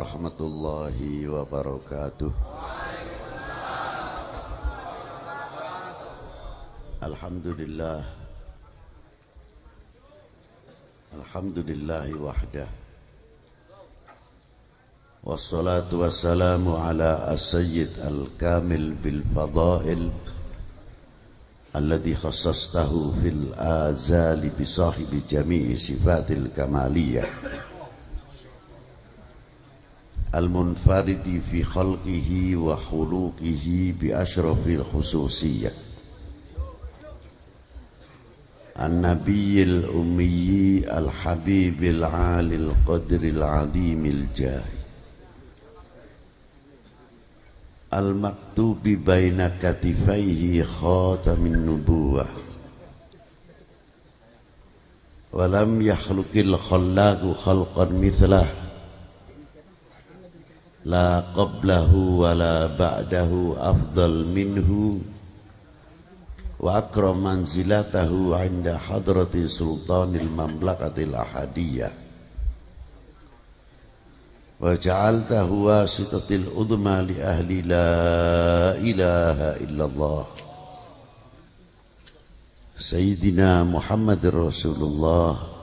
warahmatullahi wabarakatuh. Alhamdulillah. Alhamdulillahi wahdah. Wassalatu wassalamu ala as-sayyid al-kamil bil fadail alladhi khassastahu fil azali bi sahibi jami'i sifatil kamaliyah al-munfaridi fi khalqihi wa khuluqihi bi ashrafil khususiyyah an-nabiyil ummiyi al-habibil alil qadril azimil jahi al-maktubi baina katifaihi khatamin nubuwah walam yakhluqil khallaqu khalqan mithlah la qablahu wa la ba'dahu afdal minhu wa akram manzilatahu 'inda hadrati sultanil mamlakatil ahadiyah wa ja'altahu wasitatil udma li ahli la ilaha illallah Sayyidina Muhammadir Rasulullah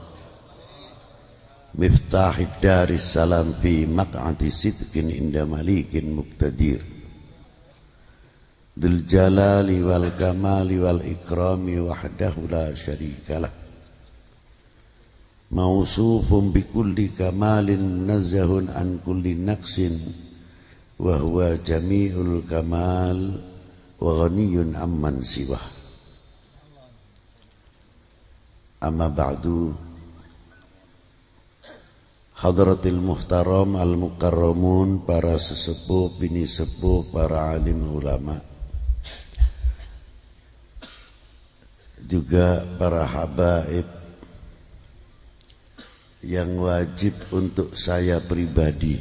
miftahid daris salam fi maq'ati sidqin inda malikin muqtadir dzul jalali wal kamali wal ikrami wahdahu la syarikalah mausufun bikulli kamalin nazahun an kulli naqsin wa huwa jami'ul kamal wa ghaniyun amman siwah amma ba'du hadratil muhtaram al-mukarramun, para sesepuh, bini sepuh, para alim ulama, juga para habaib yang wajib untuk saya pribadi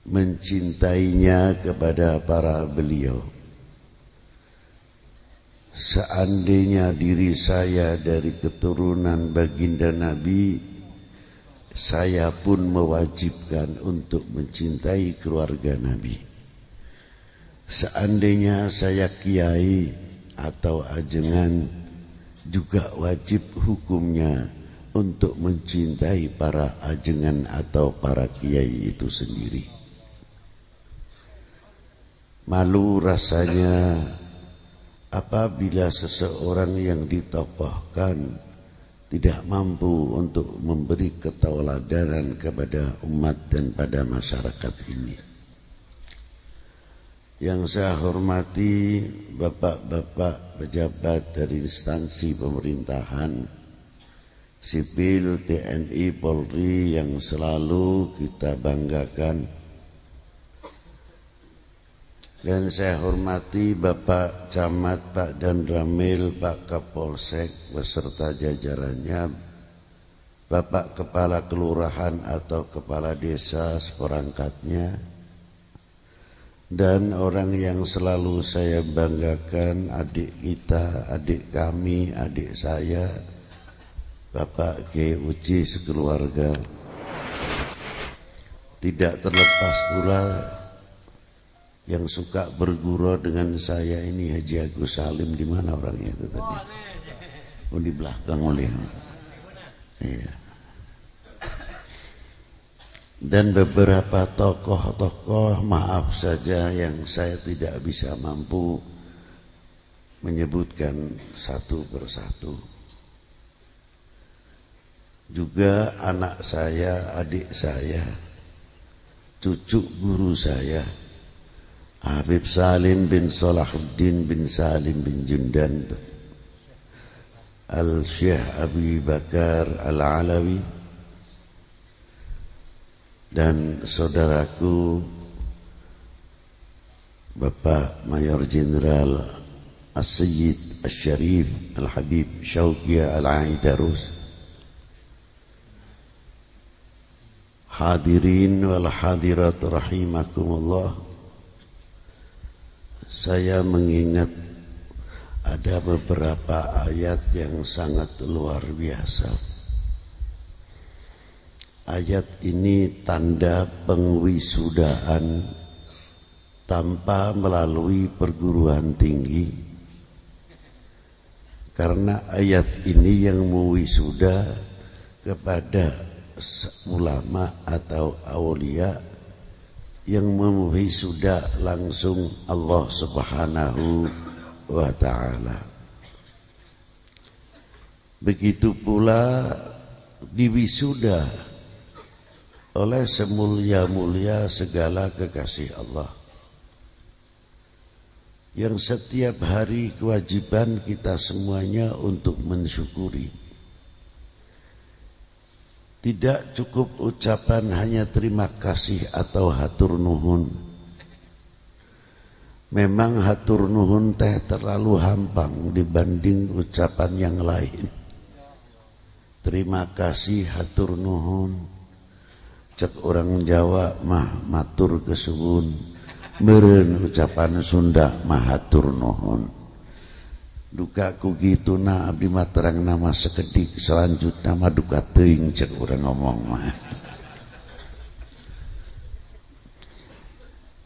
mencintainya kepada para beliau. Seandainya diri saya dari keturunan baginda Nabi, saya pun mewajibkan untuk mencintai keluarga Nabi. Seandainya saya kiai atau ajengan, juga wajib hukumnya untuk mencintai para ajengan atau para kiai itu sendiri. Malu rasanya apabila seseorang yang ditokohkan tidak mampu untuk memberi ketauladanan kepada umat dan pada masyarakat ini. Yang saya hormati bapak-bapak pejabat dari instansi pemerintahan sipil, TNI, Polri yang selalu kita banggakan. Dan saya hormati Bapak Camat, Pak Danramil, Pak Kapolsek beserta jajarannya, Bapak Kepala Kelurahan atau Kepala Desa seperangkatnya, dan orang yang selalu saya banggakan, adik kita, adik kami, adik saya, Bapak Kiai Uci sekeluarga. Tidak terlepas pula yang suka bergurau dengan saya ini Haji Agus Salim. Di mana orangnya itu tadi? Oh, di belakang oleh. Iya. Dan beberapa tokoh-tokoh, maaf saja yang saya tidak bisa mampu menyebutkan satu persatu. Juga anak saya, adik saya, cucu guru saya, Habib Salim bin Salahuddin bin Salim bin Jundan, Al-Syekh Abi Bakar Al-Alawi, dan saudaraku Bapak Mayor Jenderal As-Sayyid Al-Syarif Al-Habib Syauqiyah Al-Aidarus, hadirin wal hadirat rahimakumullah. Saya mengingat ada beberapa ayat yang sangat luar biasa. ayat ini tanda pengwisudaan tanpa melalui perguruan tinggi, karena ayat ini yang mewisuda kepada ulama atau aulia yang mewisuda langsung Allah Subhanahu wa ta'ala. Begitu pula diwisuda oleh semulia-mulia segala kekasih Allah, yang setiap hari kewajiban kita semuanya untuk mensyukuri. Tidak cukup ucapan hanya terima kasih atau hatur nuhun. Memang hatur nuhun teh terlalu hampang dibanding ucapan yang lain. Terima kasih hatur nuhun, cek orang Jawa mah matur kesuwun, meureun ucapan Sunda mah hatur nuhun. Duka ku gitu na abdi mah terang nama sekedik, selanjutnya mah duka teuing cek urang ngomong mah.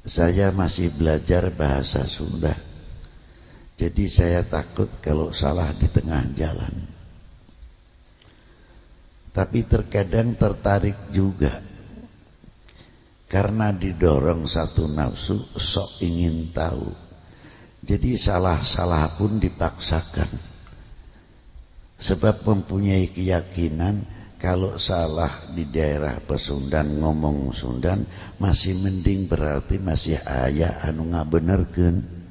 Saya masih belajar bahasa Sunda, jadi saya takut kalau salah di tengah jalan. Tapi terkadang tertarik juga, karena didorong satu nafsu sok ingin tahu. Jadi salah-salah pun dipaksakan, sebab mempunyai keyakinan kalau salah di daerah Pasundan ngomong Sundan masih mending, berarti masih aya anu ngabenerkeun.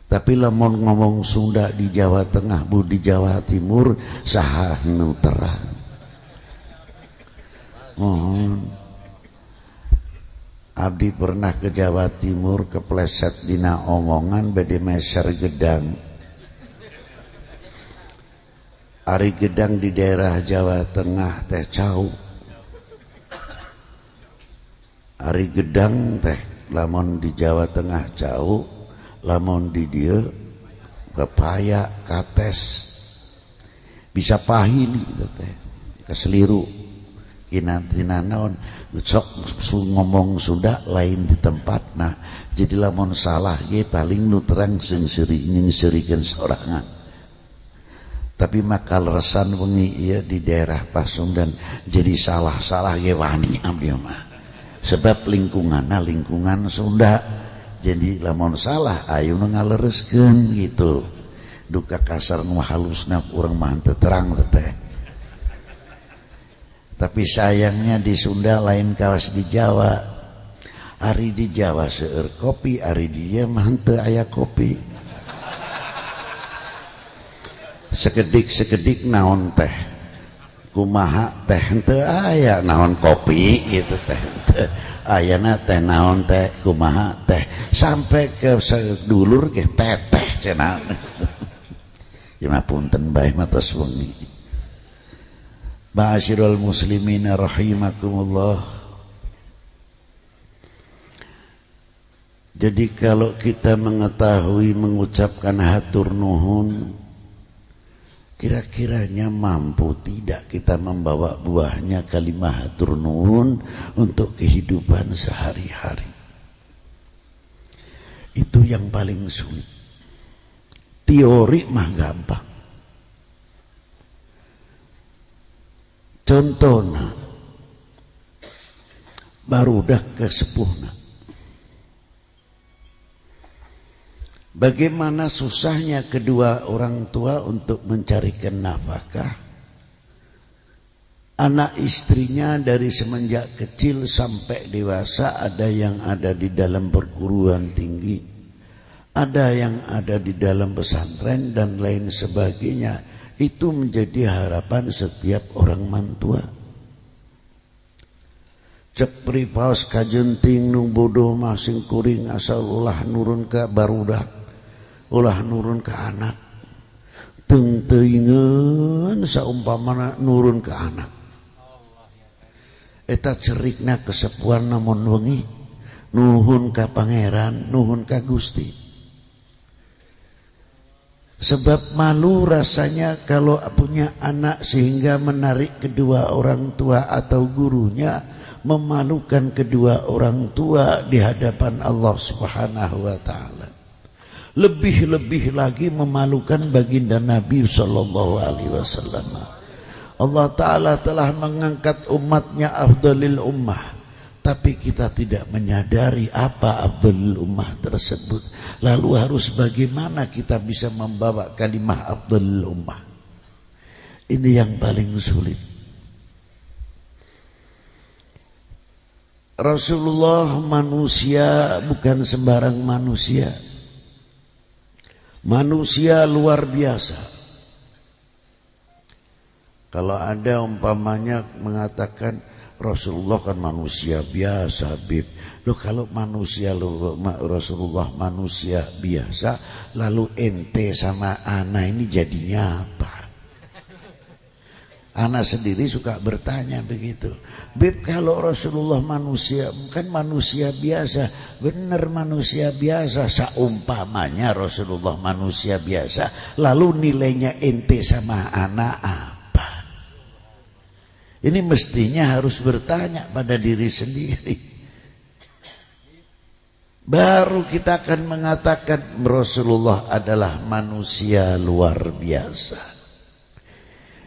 Tapi lamun ngomong Sunda di Jawa Tengah bu di Jawa Timur saha nu terang. Mohon abdi pernah ke Jawa Timur, kepleset dina omongan bade meser gedang. Ari gedang di daerah Jawa Tengah teh cau. Ari gedang teh lamun di Jawa Tengah cau, lamun di dieu pepaya kates. Bisa pahili gitu teh. Keseliru. Kinantina naon sok ngomong Sunda lain di tempat. Nah jadi lamun salah ge paling nu terang sing serikeun sorangan. Tapi makal resan wengi ieu di daerah Pasundan jadi salah-salah ge wani abdi mah. Sebab lingkunganna lingkungan Sunda. Jadi lamun salah ayeuna ngalereskeun gitu. Duka kasar nu halusna urang mah teu terang teh. Tapi sayangnya di Sunda lain kawas di Jawa. Ari di Jawa seueur kopi, ari di dieu mah henteu aya kopi. Sekedik-sekedik naon teh kumaha teh henteu aya naon kopi gitu teh. Ayana teh naon teh kumaha teh sampai ke sedulur ge teteh cenah. Ya punten bae mah tos wengi. Ma'asyiral muslimin rahimakumullah. Jadi kalau kita mengetahui mengucapkan hatur nuhun, kira-kiranya mampu tidak kita membawa buahnya kalimat hatur nuhun untuk kehidupan sehari-hari. Itu yang paling sulit. Teori mah gampang. Contohna barudak kesepuhna. Bagaimana susahnya kedua orang tua untuk mencarikan nafkah. Anak istrinya dari semenjak kecil sampai dewasa ada yang ada di dalam perguruan tinggi, ada yang ada di dalam pesantren dan lain sebagainya. Itu menjadi harapan setiap orang mantua. Cek pripaos kajenting nu bodoh masing kuring asal ulah nurun ke barudak, ulah nurun ke anak. Teung teuingeun saumpamana nurun ke anak. Eta cerikna kesepuan namun wengi nuhun ka pangeran, nuhun ka Gusti. Sebab malu rasanya kalau punya anak sehingga menarik kedua orang tua atau gurunya, memalukan kedua orang tua di hadapan Allah Subhanahu wa taala. Lebih-lebih lagi memalukan baginda Nabi sallallahu alaihi wasallam. Allah taala telah mengangkat umatnya afdalil ummah, tapi kita tidak menyadari apa afdalil ummah tersebut. Lalu harus bagaimana kita bisa membawa kalimah afdalil ummah? Ini yang paling sulit. Rasulullah manusia, bukan sembarang manusia. Manusia luar biasa. Kalau ada umpamanya mengatakan Rasulullah kan manusia biasa, Bib. Loh, kalau Rasulullah manusia biasa, lalu ente sama ana ini jadinya apa? Ana sendiri suka bertanya begitu. Bib, kalau Rasulullah manusia, kan manusia biasa. Benar manusia biasa. Seumpamanya Rasulullah manusia biasa, lalu nilainya ente sama ana apa? Ini mestinya harus bertanya pada diri sendiri. Baru kita akan mengatakan Rasulullah adalah manusia luar biasa,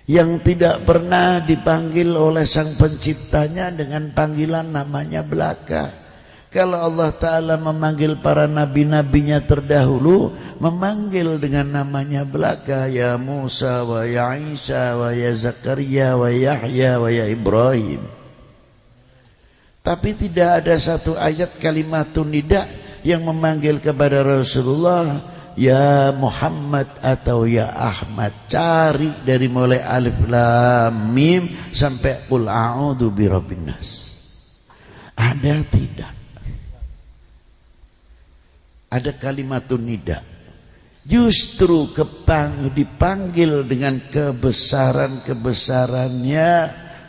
yang tidak pernah dipanggil oleh sang penciptanya dengan panggilan namanya belaka. Kalau Allah Ta'ala memanggil para nabi-nabinya terdahulu, memanggil dengan namanya belaka. Ya Musa wa ya Isa wa ya Zakaria wa Yahya wa ya Ibrahim. Tapi tidak ada satu ayat kalimatun nida yang memanggil kepada Rasulullah ya Muhammad atau ya Ahmad. Cari dari mulai alif lam mim sampai qul a'udzu birabbin nas. Ada tidak? Ada kalimatun nida. Justru dipanggil dengan kebesaran-kebesarannya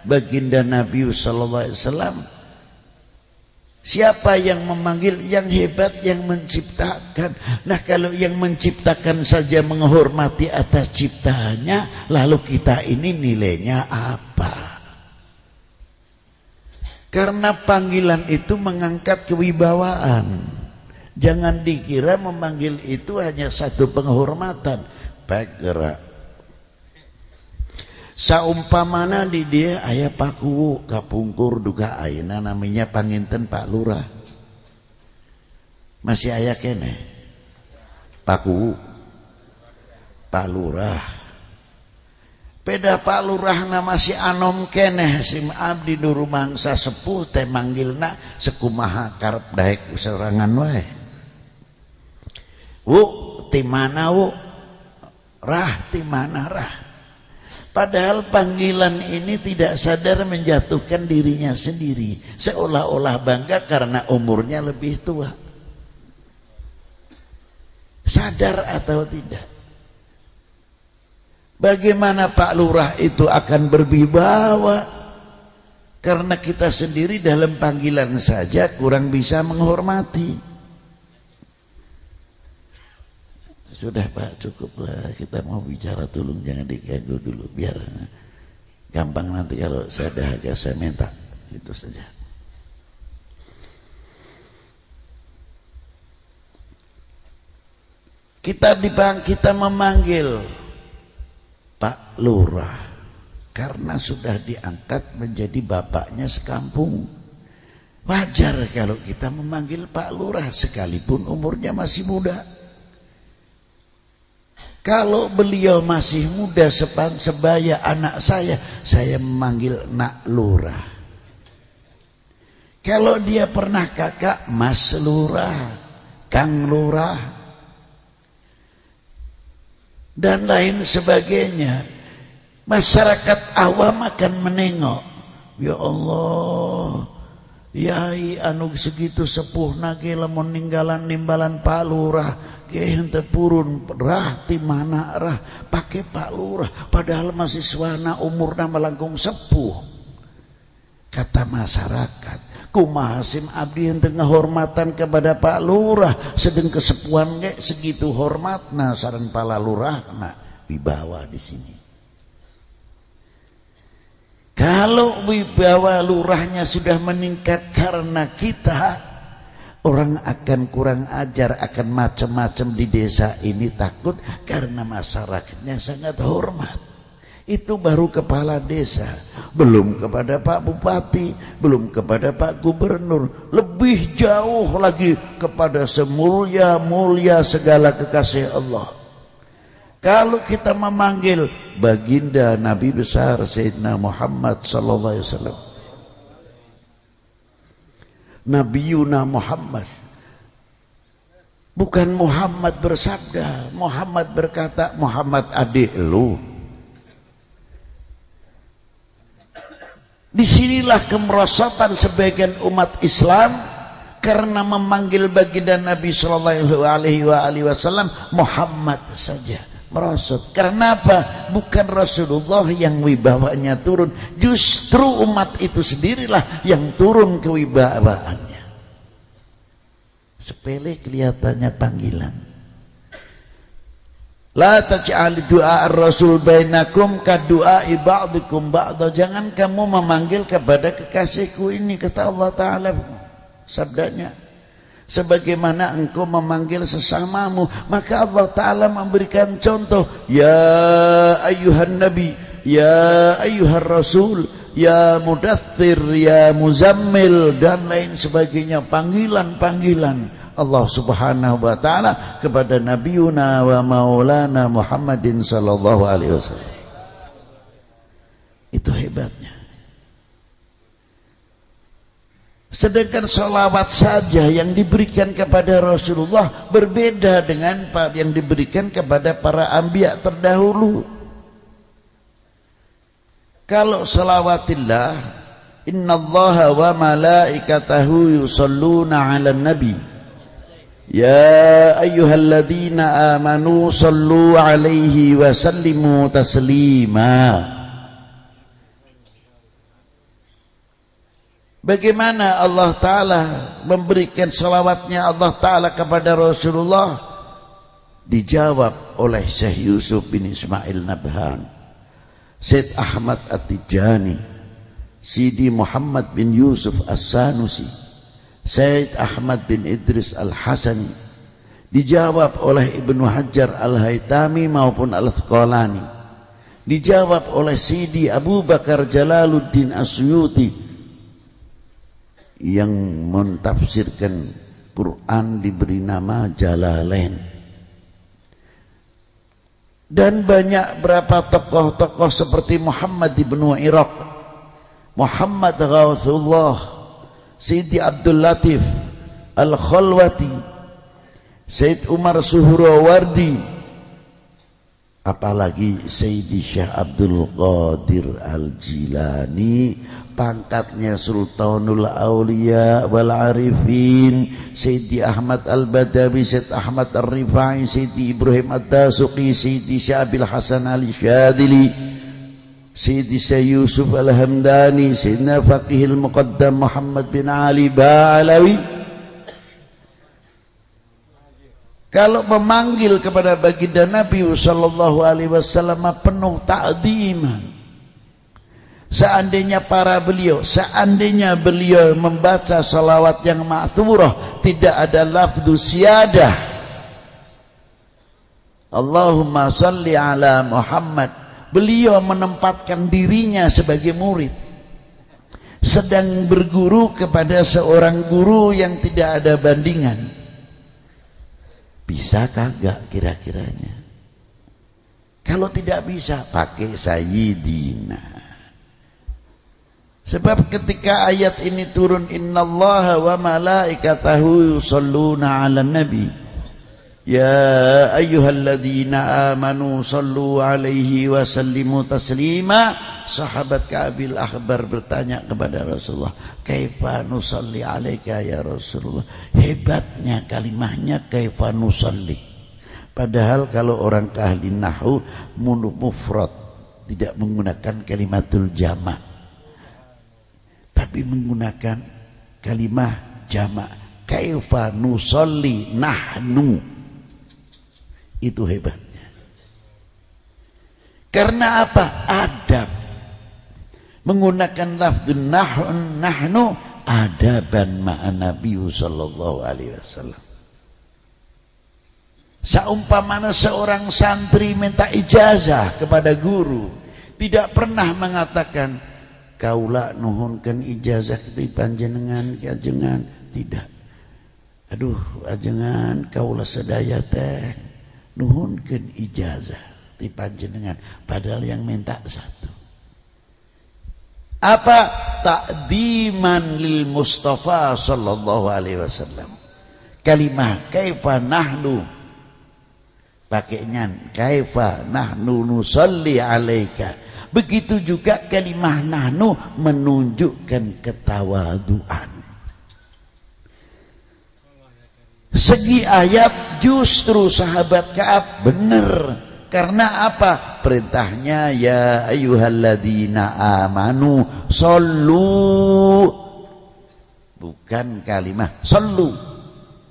baginda Nabi sallallahu alaihi wasallam. Siapa yang memanggil? Yang hebat, yang menciptakan. Nah, kalau yang menciptakan saja menghormati atas ciptaannya, lalu kita ini nilainya apa? Karena panggilan itu mengangkat kewibawaan. Jangan dikira memanggil itu hanya satu penghormatan. Baik, gerak. Saumpamana di dia ayah paku kapungkur duga ayeuna namanya panginten Pak Lurah. Masih ayah kene paku Pak Lurah. Peda Pak Lurah nama si anom kene si abdi nu rumangsa sepuh teh manggilna sekumaha karep daek serangan wae. Wu ti mana wu? Rah ti mana rah? Padahal panggilan ini tidak sadar menjatuhkan dirinya sendiri, seolah-olah bangga karena umurnya lebih tua. Sadar atau tidak? Bagaimana Pak Lurah itu akan berwibawa? Karena kita sendiri dalam panggilan saja kurang bisa menghormati. Sudah Pak, cukuplah, kita mau bicara, tolong jangan diganggu dulu, biar gampang nanti kalau saya dahaga saya minta, itu saja. Kita memanggil Pak Lurah karena sudah diangkat menjadi bapaknya sekampung. Wajar kalau kita memanggil Pak Lurah sekalipun umurnya masih muda. Kalau beliau masih muda sebaya anak saya memanggil Nak Lurah. Kalau dia pernah kakak, Mas Lurah, Kang Lurah, dan lain sebagainya. Masyarakat awam akan menengok, ya Allah, yai anu segitu sepuh nage lamun ninggalan nimbalan Pak Lurah. Henteu purun rah ti mana rah pake Pak Lurah, padahal mahasiswana umurna melangkung sepuh. Kata masyarakat, Kumaha sim abdi henteu ngahormatan kepada Pak Lurah, sedeng kesepuan ge segitu hormatna sareng pala lurahna wibawa di sini. Kalau wibawa lurahnya sudah meningkat karena kita, orang akan kurang ajar, akan macam-macam di desa ini takut karena masyarakatnya sangat hormat. Itu baru kepala desa, belum kepada Pak Bupati, belum kepada Pak Gubernur, lebih jauh lagi kepada semulia-mulia segala kekasih Allah. Kalau kita memanggil baginda Nabi besar Sayyidina Muhammad sallallahu alaihi wasallam, Nabiyuna Muhammad, bukan Muhammad bersabda, Muhammad berkata, Muhammad adik lu. Disinilah kemerosotan sebagian umat Islam karena memanggil baginda Nabi Sallallahu Alaihi Wasallam Muhammad saja, merosot. Karena apa? Bukan Rasulullah yang wibawanya turun, justru umat itu sendirilah yang turun kewibawaannya. Sepele kelihatannya panggilan. La taj'al du'a ar-rasul bainakum ka du'ai ba'dikum ba'da. Jangan kamu memanggil kepada kekasihku ini, kata Allah Ta'ala sabdanya, sebagaimana engkau memanggil sesamamu. Maka Allah Ta'ala memberikan contoh, ya ayyuhan nabi, ya ayyuhan rasul, ya mudaththir, ya muzammil, dan lain sebagainya. Panggilan-panggilan Allah Subhanahu wa taala kepada Nabiuna wa Maulana Muhammadin sallallahu alaihi wasallam. Itu hebatnya. Sedangkan salawat saja yang diberikan kepada Rasulullah berbeda dengan yang diberikan kepada para anbiya terdahulu. Kalau salawatillah, innallaha wa malaikatahu yusalluna 'alan nabi. Ya ayyuhalladzina amanu sallu alaihi wa sallimu taslima. Bagaimana Allah Ta'ala memberikan salawatnya Allah Ta'ala kepada Rasulullah? Dijawab oleh Syekh Yusuf bin Ismail Nabhan, Syed Ahmad At-Tijani, Sidi Muhammad bin Yusuf As-Sanusi, Sayyid Ahmad bin Idris Al-Hasani. Dijawab oleh Ibnu Hajar Al-Haytami maupun Al-Asqalani. Dijawab oleh Sidi Abu Bakar Jalaluddin Asyuti yang mentafsirkan Quran diberi nama Jalalain. Dan banyak berapa tokoh-tokoh seperti Muhammad ibnu Iraq, Muhammad Ghawthullah, Sayyidi Abdul Latif Al-Khalwati, Sayyid Umar Suhrawardi, apalagi Sayyidi Syekh Abdul Qadir Al-Jilani, pangkatnya Sultanul Aulia wal Arifin, Sayyidi Ahmad Al-Badawi, Sayyid Ahmad Al-Rifai, Sayyidi Ibrahim Ad-Dasuqi, Sayyidi Syabil Hasan Al-Syadili, Sayyidi Syekh Yusuf Al-Hamdani, Sayyidina Faqihil Muqaddam Muhammad bin Ali Ba'alawi. Kalau memanggil kepada baginda Nabi sallallahu alaihi wasallam penuh ta'ziman. Seandainya seandainya beliau membaca salawat yang ma'thurah, tidak ada lafzu siyadah, Allahumma salli ala Muhammad, beliau menempatkan dirinya sebagai murid, sedang berguru kepada seorang guru yang tidak ada bandingan. Bisa kagak kira-kiranya? Kalau tidak bisa, pakai Sayyidina. Sebab ketika ayat ini turun, innallaha wa malaikatahu yusalluna 'alan nabi, ya ayyuhalladzina amanu sallu alaihi wa sallimu taslima. Sahabat Ka'bil Akhbar bertanya kepada Rasulullah, kaifa nusalli alaika ya Rasulullah? Hebatnya kalimahnya kaifa nusalli. Padahal kalau orang ahli nahwu mufrad tidak menggunakan kalimatul jama', tapi menggunakan kalimah jamak. Kaifa nusolli nahnu. Itu hebatnya. Karena apa? Adab. Menggunakan lafzun nahnu adaban ma'an Nabi sallallahu alaihi wasallam. Saumpamana seorang santri minta ijazah kepada guru, tidak pernah mengatakan kaula nuhunkeun ijazah ti panjenengan ki ajengan, tidak. Aduh ajengan kaula sadaya teh nuhunkeun ijazah ti panjenengan, padahal yang minta satu. Apa? Ta'diman lil Mustafa sallallahu alaihi wasallam. Kalimah kaifa nahnu pakainya kaifa nahnu nusalli alaika. Begitu juga kalimah nahnu menunjukkan ketawaduan. Segi ayat justru sahabat Ka'ab benar. Karena apa? Perintahnya ya ayyuhalladzina amanu sallu, bukan kalimah sallu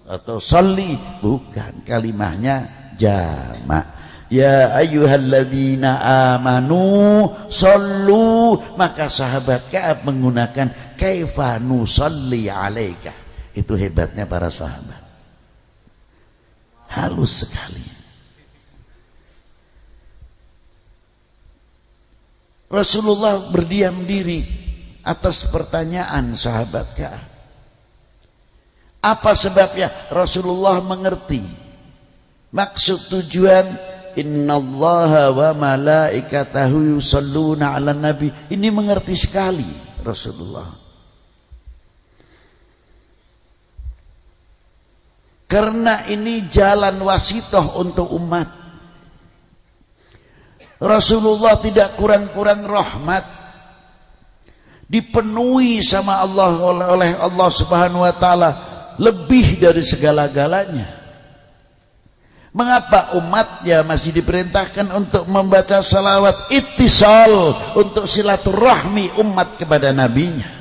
atau salli, bukan, kalimahnya jamak. Ya ayyuhalladzina amanu sallu, maka sahabat Ka'ab menggunakan kaifa nusalli alaika. Itu hebatnya para sahabat, halus sekali. Rasulullah berdiam diri atas pertanyaan sahabat Ka'ab. Apa sebabnya? Rasulullah mengerti maksud tujuan innallaha wa malaikatahu yusalluna 'alan nabi. Ini mengerti sekali Rasulullah. Karena ini jalan wasitoh untuk umat. Rasulullah tidak kurang-kurang rahmat, dipenuhi sama Allah oleh Allah Subhanahu wa taala lebih dari segala-galanya. Mengapa umatnya masih diperintahkan untuk membaca salawat ittisal, untuk silaturahmi umat kepada nabinya?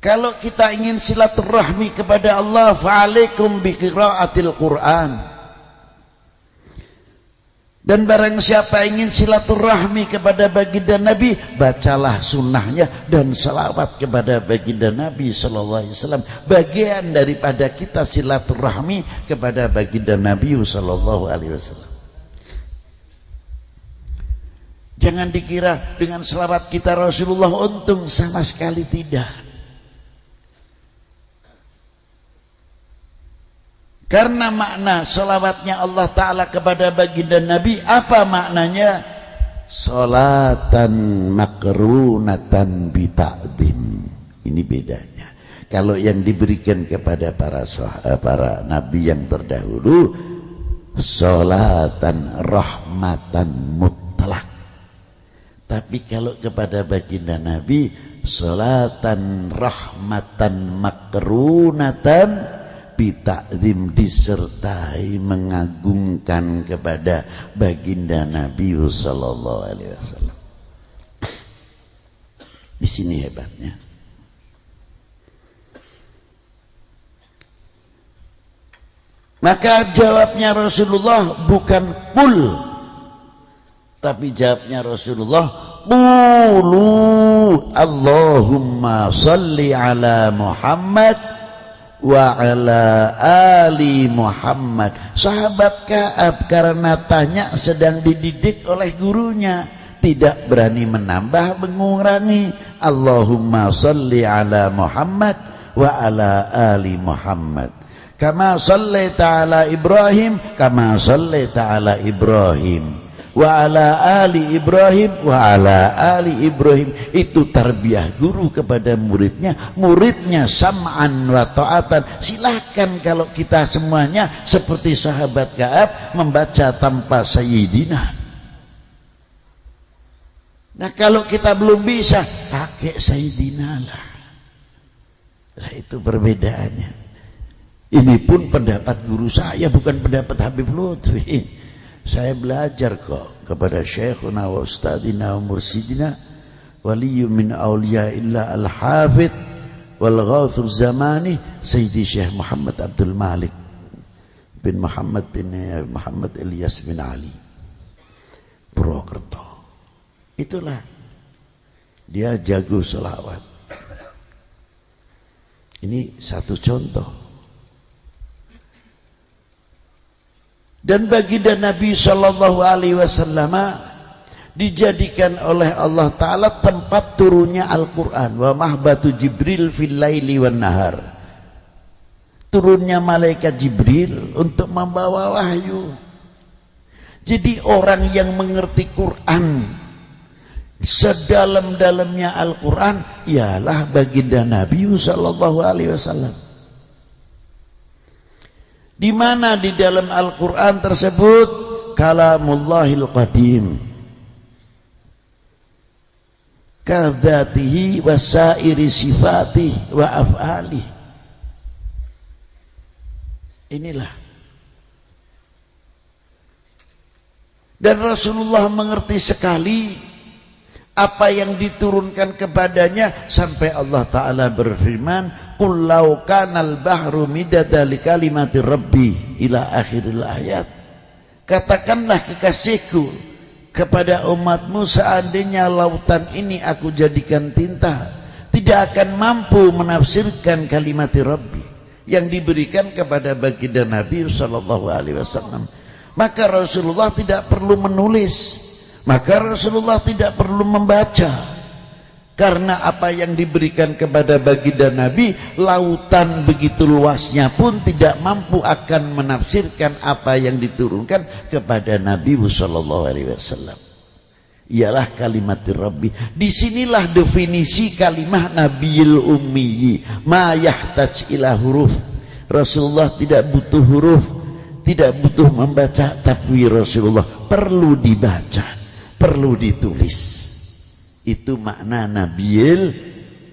Kalau kita ingin silaturahmi kepada Allah, fa'alaikum biqiraatil Qur'an. Dan barang siapa ingin silaturahmi kepada baginda Nabi, bacalah sunnahnya dan salawat kepada baginda Nabi sallallahu alaihi wasallam. Bagian daripada kita silaturahmi kepada baginda Nabi sallallahu alaihi wasallam. Jangan dikira dengan salawat kita Rasulullah untung, sama sekali tidak. Karena makna salawatnya Allah Ta'ala kepada baginda Nabi, apa maknanya? Salatan makrunatan bita'dim. Ini bedanya. Kalau yang diberikan kepada para nabi yang terdahulu, salatan rahmatan mutlak. Tapi kalau kepada baginda Nabi, salatan rahmatan makrunatan bitakzim, disertai mengagungkan kepada baginda Nabi sallallahu alaihi wasallam. Di sini hebatnya. Maka jawabnya Rasulullah bukan qul, tapi jawabnya Rasulullah qulu Allahumma salli ala Muhammad wa ala ali Muhammad. Sahabat Ka'ab karena tanya sedang dididik oleh gurunya, tidak berani menambah mengurangi. Allahumma salli ala Muhammad wa ala ali Muhammad kama sallaita ala Ibrahim kama sallaita ala Ibrahim wa ala ali Ibrahim wa ala ali Ibrahim. Itu tarbiyah guru kepada muridnya, muridnya sam'an wa ta'atan. Silakan kalau kita semuanya seperti sahabat Ka'ab membaca tanpa sayyidina. Nah kalau kita belum bisa, pakai sayyidina lah. Nah itu perbedaannya. Ini pun pendapat guru saya, bukan pendapat Habib Lutfi. Saya belajar kok kepada Syekhuna wa Ustadina wa Mursidina waliyyu min awliya illa al-hafidh wal ghauthul zamani Sayyidi Syekh Muhammad Abdul Malik bin Muhammad Ilyas bin Ali Purwokerto. Itulah dia jago selawat. Ini satu contoh. Dan baginda Nabi sallallahu alaihi wasallam dijadikan oleh Allah Ta'ala tempat turunnya Al-Quran. Wa mahbatu Jibril fil laili wan nahar. Turunnya malaikat Jibril untuk membawa wahyu. Jadi orang yang mengerti Quran sedalam-dalamnya Al-Quran ialah baginda Nabi sallallahu alaihi wasallam. Di mana di dalam Al-Quran tersebut kalamullahil qadim kadzatihi wa sairi sifatihi wa af'alihi. Inilah. Dan Rasulullah mengerti sekali apa yang diturunkan kepadanya sampai Allah Ta'ala berfirman qul law kanal bahru midada li kalimati rabbi ila akhiril ayat. Katakanlah kekasihku kepada umatmu, seandainya lautan ini aku jadikan tinta, tidak akan mampu menafsirkan kalimat Rabbi yang diberikan kepada baginda Nabi sallallahu alaihi wasallam. Maka Rasulullah tidak perlu menulis, maka Rasulullah tidak perlu membaca, karena apa yang diberikan kepada baginda Nabi, lautan begitu luasnya pun tidak mampu akan menafsirkan apa yang diturunkan kepada Nabi sallallahu alaihi wasallam. Ialah kalimat Rabbi. Disinilah definisi kalimah Nabiyil Ummi, ma yahtaj ila huruf. Rasulullah tidak butuh huruf, tidak butuh membaca, tapi Rasulullah perlu dibaca, perlu ditulis. Itu makna Nabiyil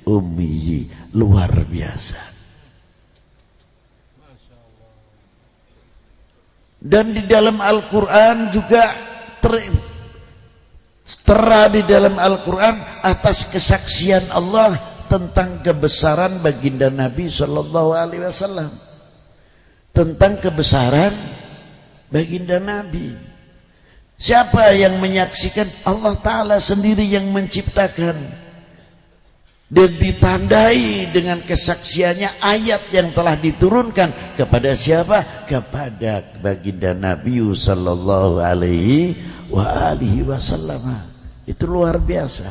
Ummi, luar biasa. Dan di dalam Al-Quran juga tertera di dalam Al-Quran atas kesaksian Allah tentang kebesaran baginda Nabi sallallahu alaihi wasallam, tentang kebesaran baginda Nabi. Siapa yang menyaksikan? Allah Ta'ala sendiri yang menciptakan dan ditandai dengan kesaksiannya ayat yang telah diturunkan kepada siapa? Kepada baginda Nabi sallallahu alaihi wasallam. Itu luar biasa.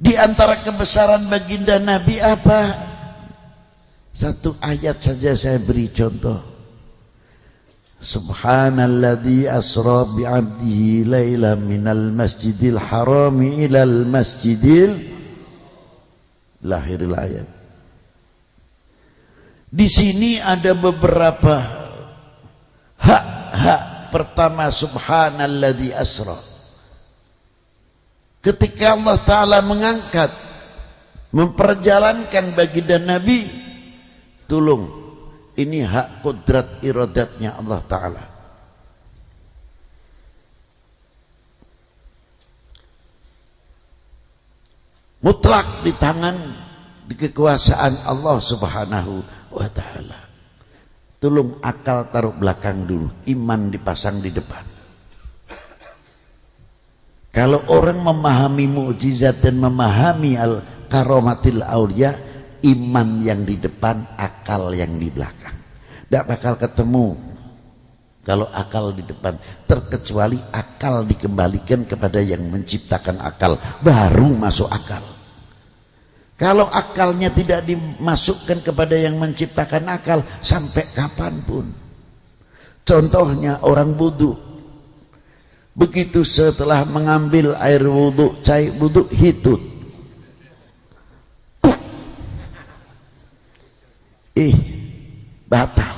Di antara kebesaran baginda Nabi apa? Satu ayat saja saya beri contoh. Subhanalladzi asra bi'abdihi lailan minal masjidil harami ilal masjidil lahiril ayat. Di sini ada beberapa hak. Pertama, subhanalladzi asra. Ketika Allah Ta'ala mengangkat, memperjalankan baginda Nabi, tolong, ini hak kodrat iradatnya Allah Ta'ala. Mutlak di tangan, di kekuasaan Allah Subhanahu wa Ta'ala. Tolong akal taruh belakang dulu, iman dipasang di depan. Kalau orang memahami mukjizat dan memahami al-karamatil aulia, iman yang di depan, akal yang di belakang. Tidak bakal ketemu kalau akal di depan, terkecuali akal dikembalikan kepada yang menciptakan akal, baru masuk akal. Kalau akalnya tidak dimasukkan kepada yang menciptakan akal, sampai kapanpun. Contohnya orang wudu, begitu setelah mengambil air wudu, cai wudu, hitut, batal.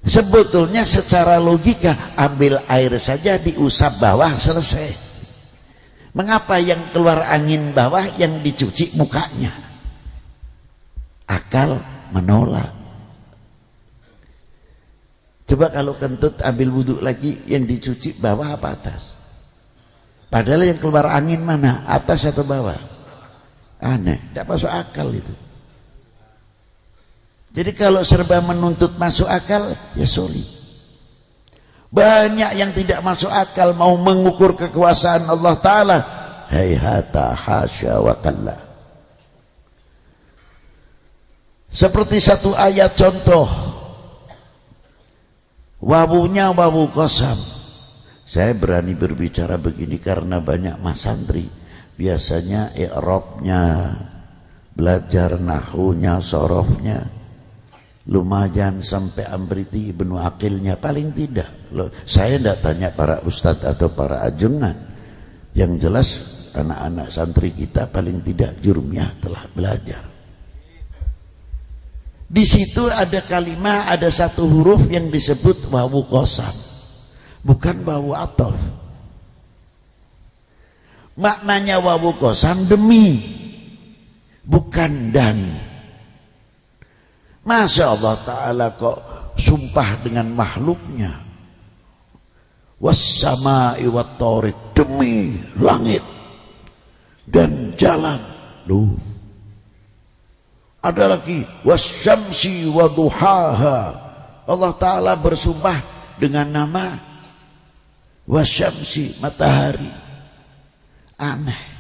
Sebetulnya secara logika, ambil air saja diusap bawah, selesai. Mengapa yang keluar angin bawah, yang dicuci mukanya? Akal menolak. Coba kalau kentut ambil wudhu lagi, yang dicuci bawah apa atas? Padahal yang keluar angin mana? Atas atau bawah? Aneh, tidak masuk akal itu. Jadi kalau serba menuntut masuk akal, ya sulit. Banyak yang tidak masuk akal mau mengukur kekuasaan Allah Ta'ala. Hayhata hasya wa kalla. Seperti satu ayat contoh. Wawunya wawu qasam. Saya berani berbicara begini karena banyak mas santri. Biasanya i'rabnya, belajar nahunya, sorofnya lumayan sampai amriti ibnu akilnya paling tidak. Loh, saya tidak tanya para ustadz atau para ajengan. Yang jelas anak-anak santri kita paling tidak jurmiyah telah belajar. Di situ ada kalimat, ada satu huruf yang disebut wawu qasam, bukan wawu ataf. Maknanya wawu qasam demi, bukan dan. Masya Allah Ta'ala kok sumpah dengan makhluknya. Wassama'i wattariq, demi langit dan jalan. Loh, ada lagi wasyamsi waduhaha. Allah Ta'ala bersumpah dengan nama wasyamsi, matahari. Aneh.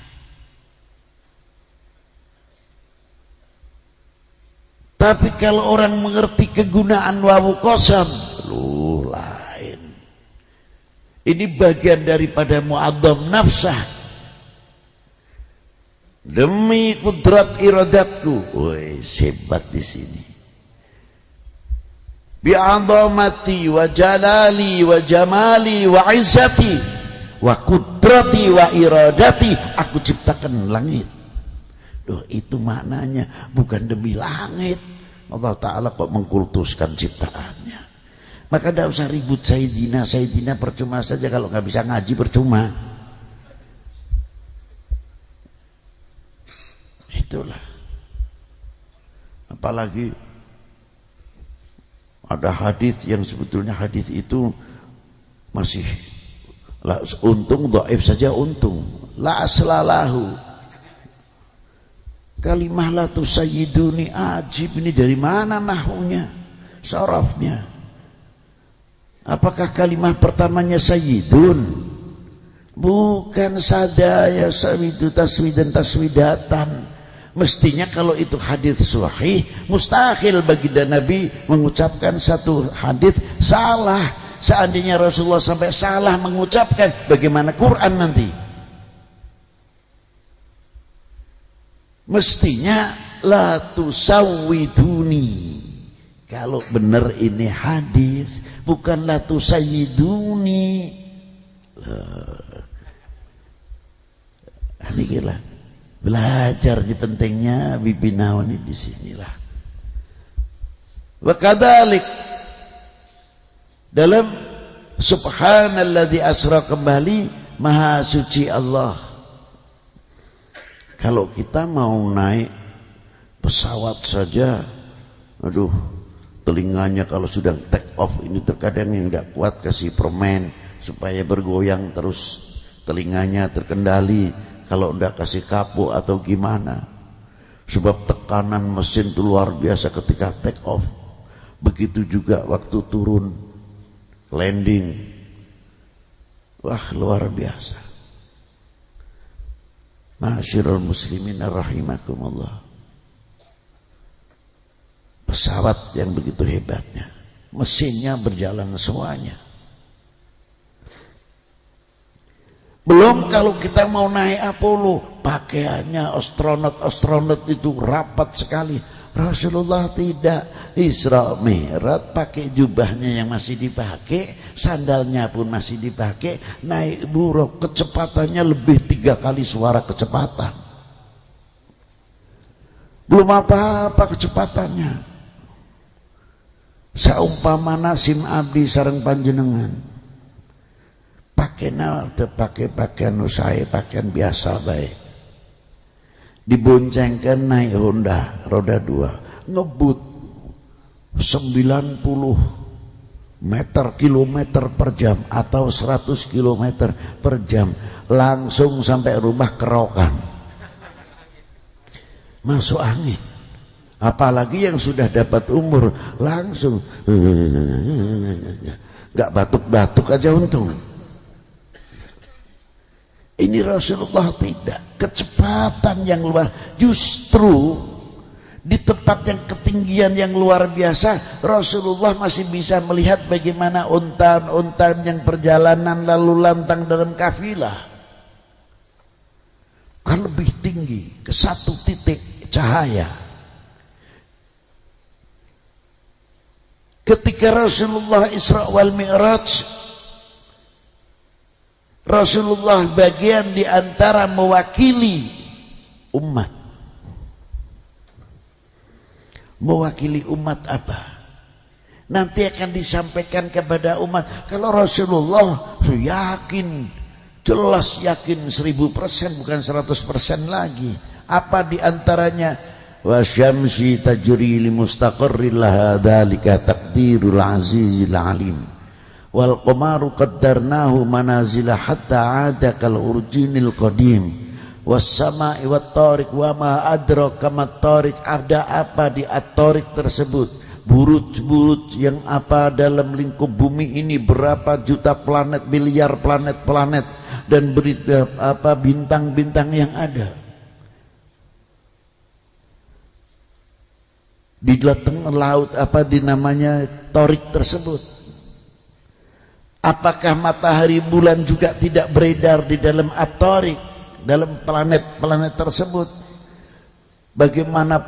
Tapi kalau orang mengerti kegunaan wawu qasam, loh lain. Ini bagian daripada mu'adzam nafsah. Demi kudrat iradatku, woi hebat di sini. Bi'azamati wa jalali wa jamali wa izzati wa kudrati wa iradati, aku ciptakan langit. Loh, itu maknanya bukan demi langit. Allah Ta'ala kok mengkultuskan ciptaannya. Maka tidak usah ribut Sayyidina. Sayyidina percuma saja, kalau nggak bisa ngaji percuma. Itulah. Apalagi ada hadis yang sebetulnya hadis itu masih untung, dhaif saja untung. La aslalahu. Kalimah la tusayyiduni ajib, ini dari mana nahunya, sarafnya? Apakah kalimah pertamanya sayyidun? Bukan sadaya sawidu taswidan taswidatan. Mestinya kalau itu hadis sahih, mustahil bagi Nabi mengucapkan satu hadis salah. Seandainya Rasulullah sampai salah mengucapkan, bagaimana Quran nanti? Mestinya la tusawwiduni. Kalau benar ini hadis, bukan la tusayyiduni. Ini gila. Belajar di pentingnya bibinawan ini di sinilah. Wa kadzalik dalam subhanalladzi asra kembali maha suci Allah. Kalau kita mau naik pesawat saja, aduh, telinganya kalau sudah take off ini terkadang yang tidak kuat kasih permen supaya bergoyang terus telinganya terkendali. Kalau tidak kasih kapuk atau gimana, sebab tekanan mesin itu luar biasa ketika take off. Begitu juga waktu turun landing, wah luar biasa. Ma'asyiral muslimin rahimakumullah. Pesawat yang begitu hebatnya, mesinnya berjalan semuanya. Belum kalau kita mau naik Apollo, pakaiannya astronot itu rapat sekali. Rasulullah tidak. Isra Mi'raj pakai jubahnya yang masih dipakai, sandalnya pun masih dipakai, naik buruk, kecepatannya lebih 3 kali suara kecepatan. Belum apa-apa kecepatannya. Saumpama nasim abdi sareng panjenengan, pakai pakaian usai, pakaian biasa baik, diboncengkan naik Honda roda 2, ngebut 90 meter kilometer per jam atau 100 kilometer per jam, langsung sampai rumah kerokan, masuk angin. Apalagi yang sudah dapat umur, langsung nggak batuk-batuk aja untung. Ini Rasulullah tidak, kecepatan yang luar, justru di tempat yang ketinggian yang luar biasa, Rasulullah masih bisa melihat bagaimana unta-unta yang perjalanan lalu lantang dalam kafilah. Kan lebih tinggi, ke satu titik cahaya. Ketika Rasulullah Isra wal Mi'raj, Rasulullah bagian di antara mewakili umat. Mewakili umat apa? Nanti akan disampaikan kepada umat. Kalau Rasulullah yakin, jelas yakin 1000%, bukan 100% lagi. Apa di antaranya? Wasyamsi tajri li mustaqarrin laha dzalika taqdirul azizil alim. Wal qamaru qaddarnahu manazila hatta 'ada kal urjinil qadim. Was-sama'i wat-tariq wa ma adraka mat-tariq. Ada apa di at-tariq tersebut? Burut-burut yang apa dalam lingkup bumi ini, berapa juta planet, miliar planet-planet, dan berita apa bintang-bintang yang ada. Di tengah laut apa dinamanya torik tersebut. Apakah matahari bulan juga tidak beredar di dalam at-torik, dalam planet-planet tersebut? Bagaimana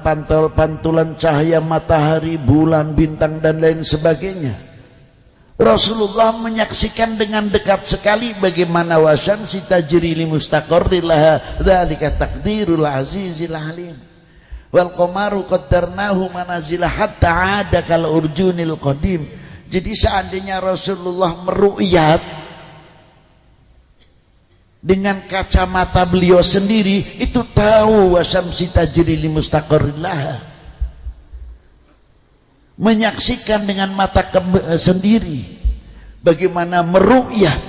pantulan cahaya matahari, bulan, bintang dan lain sebagainya. Rasulullah menyaksikan dengan dekat sekali bagaimana wasyamsi tajri li mustaqarrin laha dzalika taqdirul azizil alim. Wal qamaru qaddarnahu manazila hatta 'ada kal urjunil qadim. Jadi seandainya Rasulullah meru'yat dengan kacamata beliau sendiri, itu tahu wasyamsi tajri li mustaqarrin laha. Menyaksikan dengan mata sendiri bagaimana meru'yat,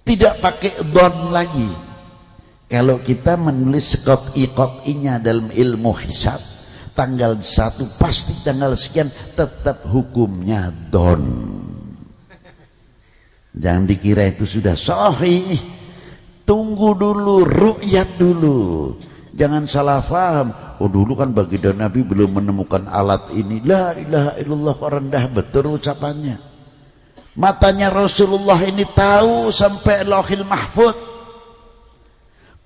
tidak pakai dhon lagi. Kalau kita menulis qot'i-qot'inya dalam ilmu hisab, tanggal 1 pasti tanggal sekian, tetap hukumnya dhon. Jangan dikira itu sudah sahih. Tunggu dulu, ru'yat dulu. Jangan salah faham. Oh dulu kan baginda Nabi belum menemukan alat ini. La ilaha illallah, rendah betul ucapannya. Matanya Rasulullah ini tahu sampai Lauhil Mahfuz.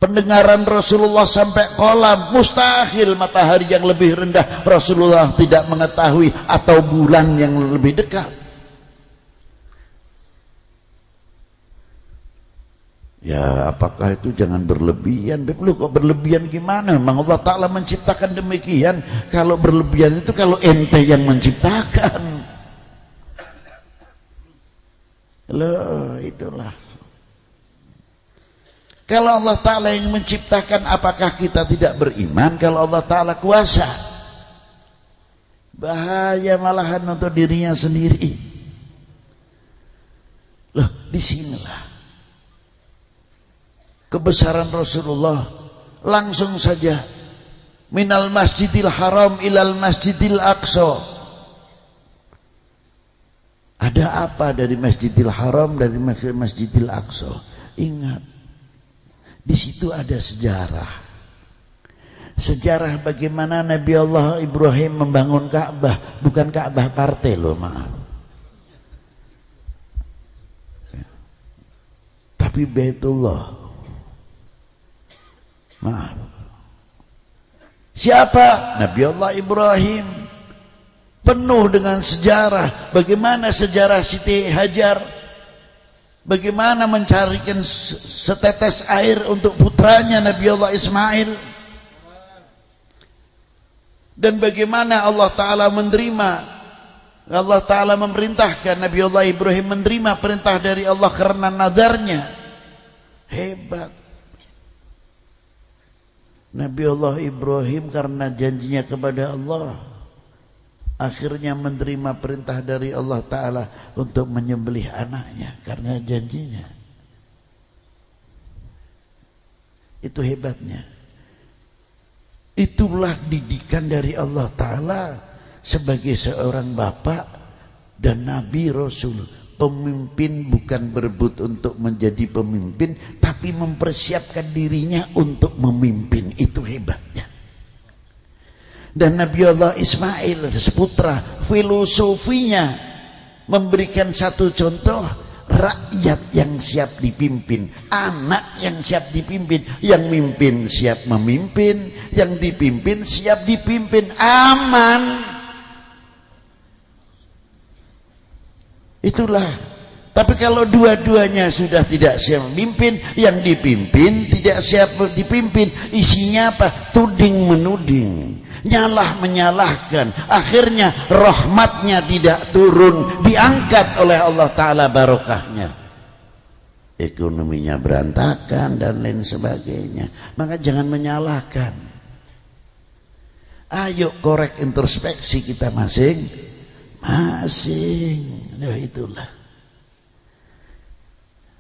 Pendengaran Rasulullah sampai kolam. Mustahil matahari yang lebih rendah Rasulullah tidak mengetahui, atau bulan yang lebih dekat. Ya apakah itu jangan berlebihan? Lu kok berlebihan gimana? Memang Allah Ta'ala menciptakan demikian. Kalau berlebihan itu kalau ente yang menciptakan. Loh itulah. Kalau Allah Ta'ala yang menciptakan, apakah kita tidak beriman kalau Allah Ta'ala kuasa? Bahaya malahan untuk dirinya sendiri. Loh, disinilah kebesaran Rasulullah. Langsung saja, minal masjidil haram ilal masjidil aqsa. Ada apa dari masjidil haram, dari masjidil aqsa? Ingat, di situ ada sejarah. Sejarah bagaimana Nabi Allah Ibrahim membangun Ka'bah, bukan Ka'bah partai loh, maaf. Tapi Baitullah. Maaf. Siapa? Nabi Allah Ibrahim. Penuh dengan sejarah. Bagaimana sejarah Siti Hajar, bagaimana mencarikan setetes air untuk putranya Nabi Allah Ismail, dan bagaimana Allah Ta'ala memerintahkan Nabi Allah Ibrahim menerima perintah dari Allah karena nadarnya. Hebat Nabi Allah Ibrahim karena janjinya kepada Allah. akhirnya menerima perintah dari Allah Ta'ala untuk menyembelih anaknya karena janjinya. Itu hebatnya. Itulah didikan dari Allah Ta'ala sebagai seorang bapak dan Nabi Rasul. Pemimpin bukan berebut untuk menjadi pemimpin, tapi mempersiapkan dirinya untuk memimpin. Itu hebatnya. Dan Nabi Allah Ismail seputra, filosofinya memberikan satu contoh, rakyat yang siap dipimpin, anak yang siap dipimpin, yang mimpin siap memimpin, yang dipimpin siap dipimpin, aman. Itulah. Tapi kalau dua-duanya sudah tidak siap memimpin, yang dipimpin tidak siap dipimpin, isinya apa? Tuding menuding, nyalah menyalahkan, akhirnya rahmatnya tidak turun, diangkat oleh Allah Ta'ala barokahnya, ekonominya berantakan dan lain sebagainya. Maka jangan menyalahkan, ayo korek introspeksi kita masing-masing. Nah itulah,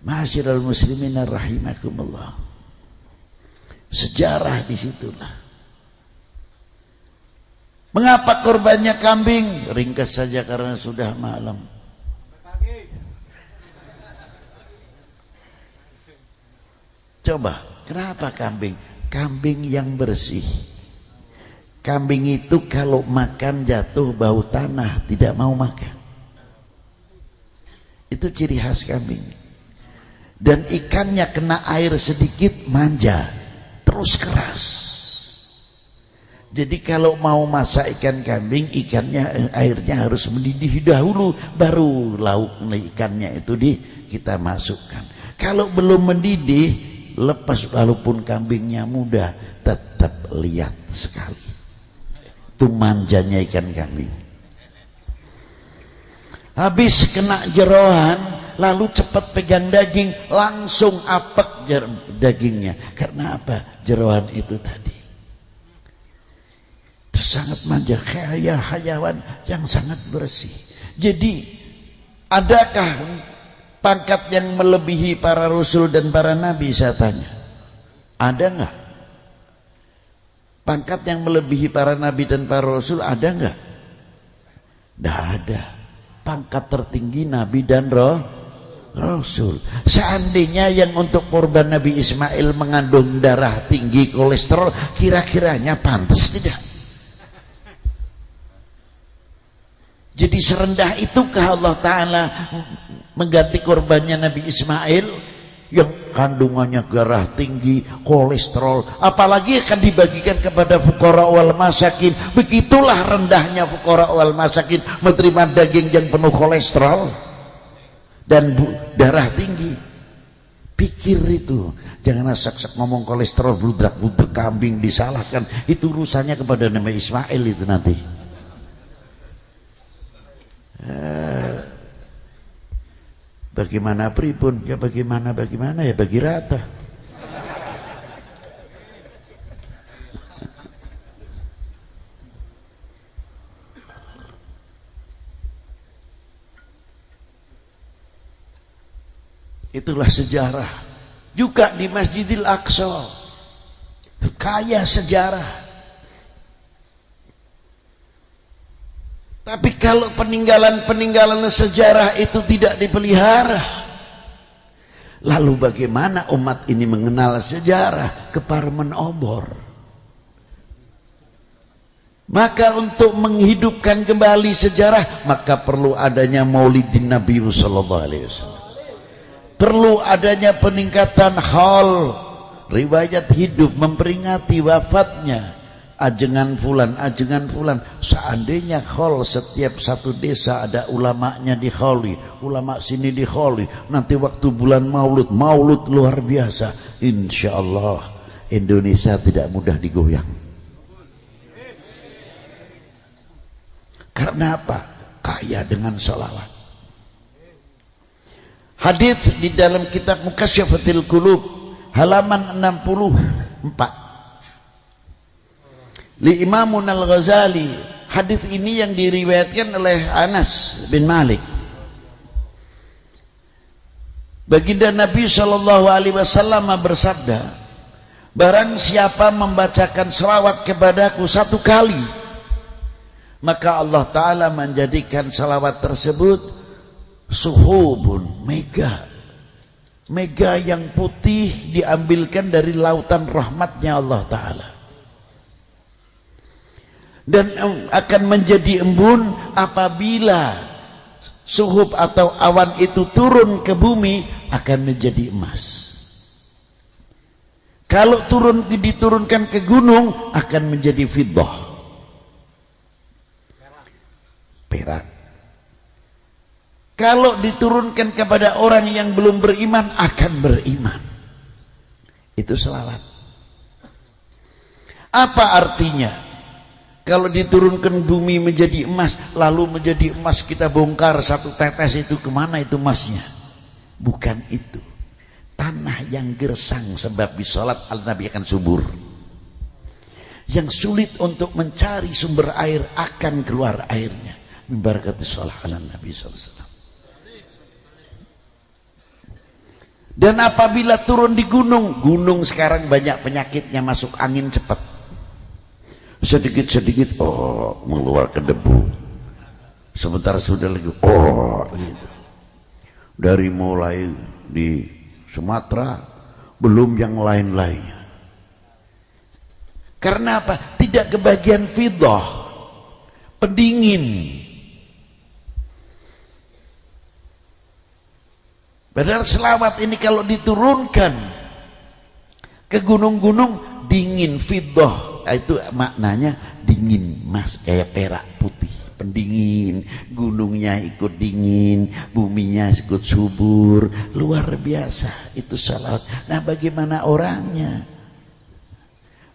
Ma'asyiral muslimin rahimakumullah, sejarah disitulah. Mengapa korbannya kambing? Ringkas saja karena sudah malam. Coba, kenapa kambing? Kambing yang bersih. Kambing itu kalau makan jatuh bau tanah, tidak mau makan. Itu ciri khas kambing. Dan ikannya kena air sedikit manja, terus keras. Jadi kalau mau masak ikan kambing, ikannya airnya harus mendidih dahulu, baru lauk ikannya itu kita masukkan. Kalau belum mendidih, lepas walaupun kambingnya muda, tetap lihat sekali. Itu manjanya ikan kambing. Habis kena jeroan, lalu cepat pegang daging, langsung apek dagingnya. Karena apa? Jeroan itu tadi. Itu sangat manja, kayak hayawan yang sangat bersih. Jadi, adakah pangkat yang melebihi para rasul dan para nabi? Saya tanya. Ada enggak? Pangkat yang melebihi para nabi dan para rasul ada enggak? Tidak ada. Pangkat tertinggi nabi dan rasul. Seandainya yang untuk korban Nabi Ismail mengandung darah tinggi, kolesterol, kira-kiranya pantas tidak? Jadi serendah itukah Allah Ta'ala mengganti korbannya Nabi Ismail yang kandungannya darah tinggi, kolesterol, apalagi akan dibagikan kepada fuqara wal masakin. Begitulah rendahnya fuqara wal masakin menerima daging yang penuh kolesterol dan darah tinggi. Pikir itu, jangan asak-asak ngomong kolesterol, bludrak-bludrak kambing disalahkan. Itu urusannya kepada Nabi Ismail itu nanti. Bagaimana pripun? Ya bagaimana ya bagi rata. Itulah sejarah. Juga di Masjidil Aqsa, kaya sejarah. Tapi kalau peninggalan-peninggalan sejarah itu tidak dipelihara, lalu bagaimana umat ini mengenal sejarah? Keparmen obor. Maka untuk menghidupkan kembali sejarah, maka perlu adanya Maulidin Nabi sallallahu alaihi wasallam. Perlu adanya peningkatan haul, riwayat hidup memperingati wafatnya ajengan fulan. Seandainya haul setiap satu desa ada ulamanya di hauli, ulama sini di hauli, nanti waktu bulan maulud luar biasa, insya Allah Indonesia tidak mudah digoyang. Karena apa? Kaya dengan sholawat. Hadis di dalam kitab Mukasyafatil Qulub halaman 64. Li Imamun Al-Ghazali Hadis ini yang diriwayatkan oleh Anas bin Malik. Baginda Nabi Shallallahu Alaihi Wasallam bersabda, barang siapa membacakan selawat kepadaku 1 kali, maka Allah Ta'ala menjadikan selawat tersebut suhubun, mega yang putih diambilkan dari lautan rahmatnya Allah Ta'ala, dan akan menjadi embun apabila suhub atau awan itu turun ke bumi, akan menjadi emas. Kalau diturunkan ke gunung, akan menjadi fiddah, perak. Kalau diturunkan kepada orang yang belum beriman, akan beriman. Itu selawat. Apa artinya? Kalau diturunkan bumi menjadi emas, lalu menjadi emas kita bongkar 1 tetes, itu kemana itu emasnya? Bukan itu. Tanah yang gersang sebab bisolat al-Nabi akan subur. Yang sulit untuk mencari sumber air akan keluar airnya. Barakati sholat al-Nabi SAW. Dan apabila turun di gunung sekarang banyak penyakitnya, masuk angin cepat. Sedikit-sedikit mengeluarkan debu. Sebentar sudah lagi gitu. Dari mulai di Sumatera belum yang lain-lainnya. Karena apa? Tidak kebagian fiddah, pendingin. Padahal selawat ini kalau diturunkan ke gunung-gunung dingin, fiddah, itu maknanya dingin, mas, kayak perak putih, pendingin. Gunungnya ikut dingin, buminya ikut subur, luar biasa itu salawat. Nah, bagaimana orangnya?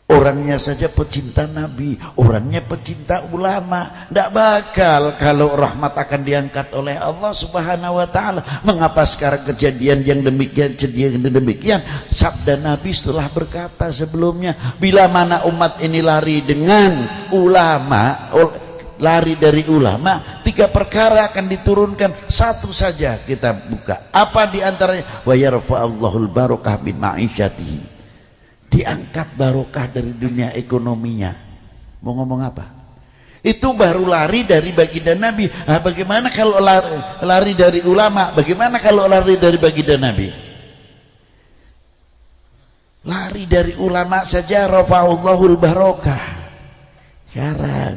Orangnya saja pecinta Nabi, orangnya pecinta ulama. Tidak bakal kalau rahmat akan diangkat oleh Allah Subhanahu wa Ta'ala. Mengapa sekarang kejadian yang demikian? Sabda Nabi setelah berkata sebelumnya, bila mana umat ini lari dengan ulama, lari dari ulama, 3 perkara akan diturunkan. 1 saja kita buka. Apa diantaranya? Wa yarfa'allahul barakah min ma'isyatihi. Diangkat barokah dari dunia ekonominya. Mau ngomong apa? Itu baru lari dari baginda Nabi. Nah, bagaimana kalau lari dari ulama? Bagaimana kalau lari dari baginda Nabi? Lari dari ulama saja rafa'allahul barakah. Sekarang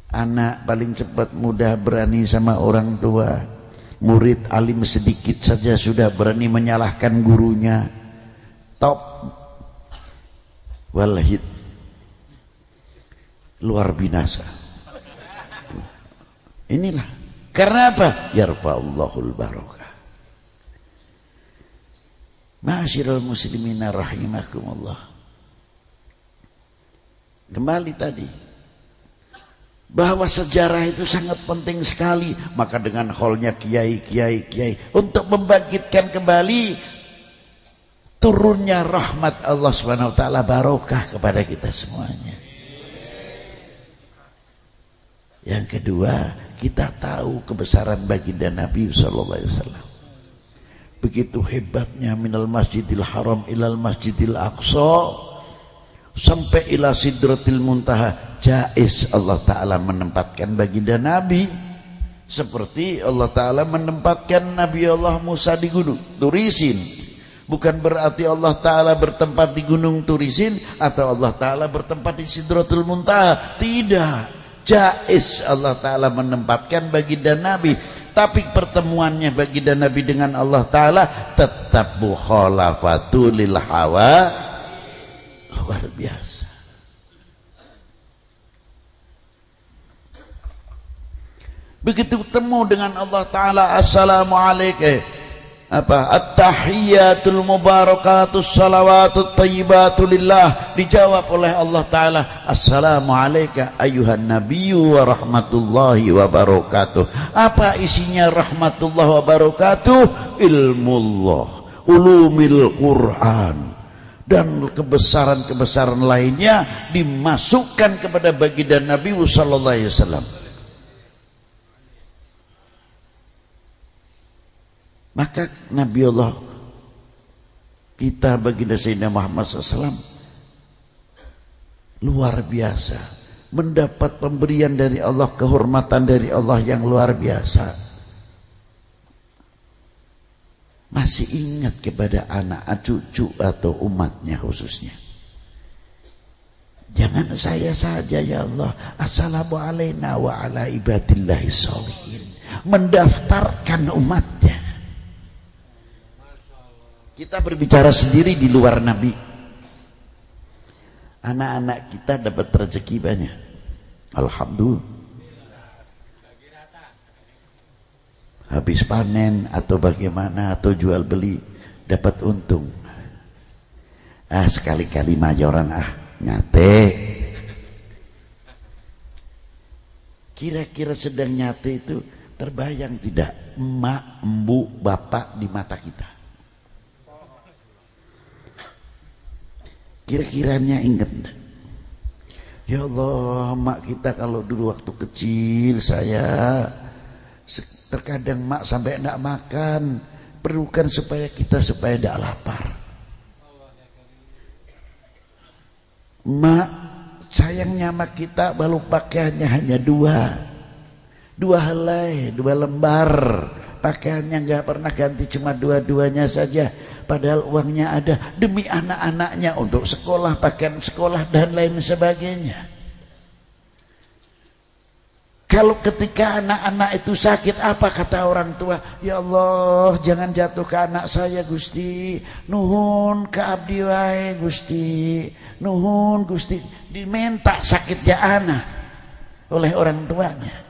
anak paling cepat mudah berani sama orang tua. Murid alim sedikit saja sudah berani menyalahkan gurunya. Top walhid, luar binasa. Inilah karena apa? Yarfa'ullahul barakah. Ma'asyiral muslimina rahimakumullah. Kembali tadi bahwa sejarah itu sangat penting sekali. Maka dengan holnya kiai untuk membangkitkan kembali turunnya rahmat Allah Subhanahu wa Ta'ala, barokah kepada kita semuanya. Yang kedua, kita tahu kebesaran baginda Nabi sallallahu alaihi wasallam. Begitu hebatnya minal masjidil haram ilal masjidil aqsa sampai ila sidratil muntaha. Jaiz Allah Ta'ala menempatkan baginda Nabi seperti Allah Ta'ala menempatkan Nabi Allah Musa di gunung Turisin. Bukan berarti Allah Ta'ala bertempat di gunung Turisin atau Allah Ta'ala bertempat di Sidratul Muntaha. Tidak. Jaiz Allah Ta'ala menempatkan baginda Nabi. Tapi pertemuannya baginda Nabi dengan Allah Ta'ala tetap mukhalafatul lil hawa. Luar biasa. Begitu ketemu dengan Allah Ta'ala, assalamualaikum. At-tahiyyatul mubarakatus salawatut thayyibatu lillah. Dijawab oleh Allah Ta'ala, assalamu alayka ayuhan nabiyyu wa rahmatullahi wa barakatuh. Apa isinya rahmatullah wa barakatuh? Ilmullah, ulumil Quran, dan kebesaran-kebesaran lainnya dimasukkan kepada baginda Nabi sallallahu alaihi wasallam. Maka Nabi Allah kita baginda Sayyidina Muhammad SAW luar biasa, mendapat pemberian dari Allah, kehormatan dari Allah yang luar biasa. Masih ingat kepada anak, cucu atau umatnya khususnya. Jangan saya saja ya Allah, assalamualaikum wa ala ibadillahi sholihin, mendaftarkan umatnya. Kita berbicara sendiri di luar Nabi. Anak-anak kita dapat rezeki banyak. Alhamdulillah. Habis panen atau bagaimana atau jual beli dapat untung. Sekali-kali mayoran nyate. Kira-kira sedang nyate itu terbayang tidak emak, embu, bapak di mata kita? Kira-kiranya ingat, ya Allah, mak kita kalau dulu waktu kecil saya terkadang mak sampai enggak makan, perlukan supaya enggak lapar. Mak sayangnya mak kita baru pakaiannya hanya dua helai, 2 lembar, pakaiannya enggak pernah ganti, cuma dua-duanya saja. Padahal uangnya ada demi anak-anaknya untuk sekolah, pakaian sekolah dan lain sebagainya. Kalau ketika anak-anak itu sakit, apa kata orang tua? Ya Allah, jangan jatuh ke anak saya Gusti. Nuhun ke abdi wae Gusti. Nuhun Gusti. Diminta sakitnya anak oleh orang tuanya.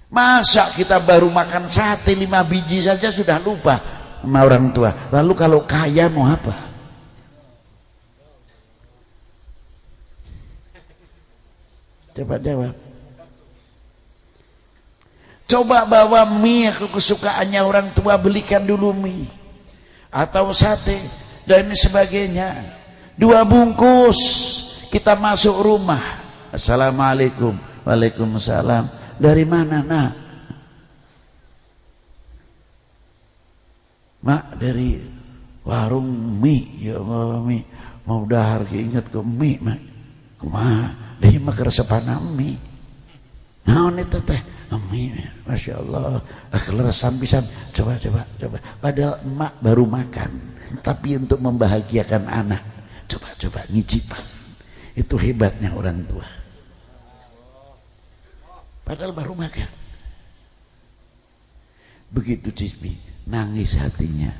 Masa kita baru makan sate 5 biji saja sudah lupa sama orang tua. Lalu kalau kaya mau apa? Coba jawab. Coba bawa mie kesukaannya orang tua, belikan dulu mie atau sate dan sebagainya. 2 bungkus kita masuk rumah. Assalamualaikum. Waalaikumsalam. Dari mana nak? Mak dari warung mie. Ya Allah, mie mau dahar ingat ke mie mak. Kumaha deui mah keresepana mie. Naon eta teh? Mie. Masya Allah, keleresan pisan. Coba. Padahal emak baru makan, tapi untuk membahagiakan anak. Coba ngicipan. Itu hebatnya orang tua. Padahal baru makan. Begitu Cismi, nangis hatinya.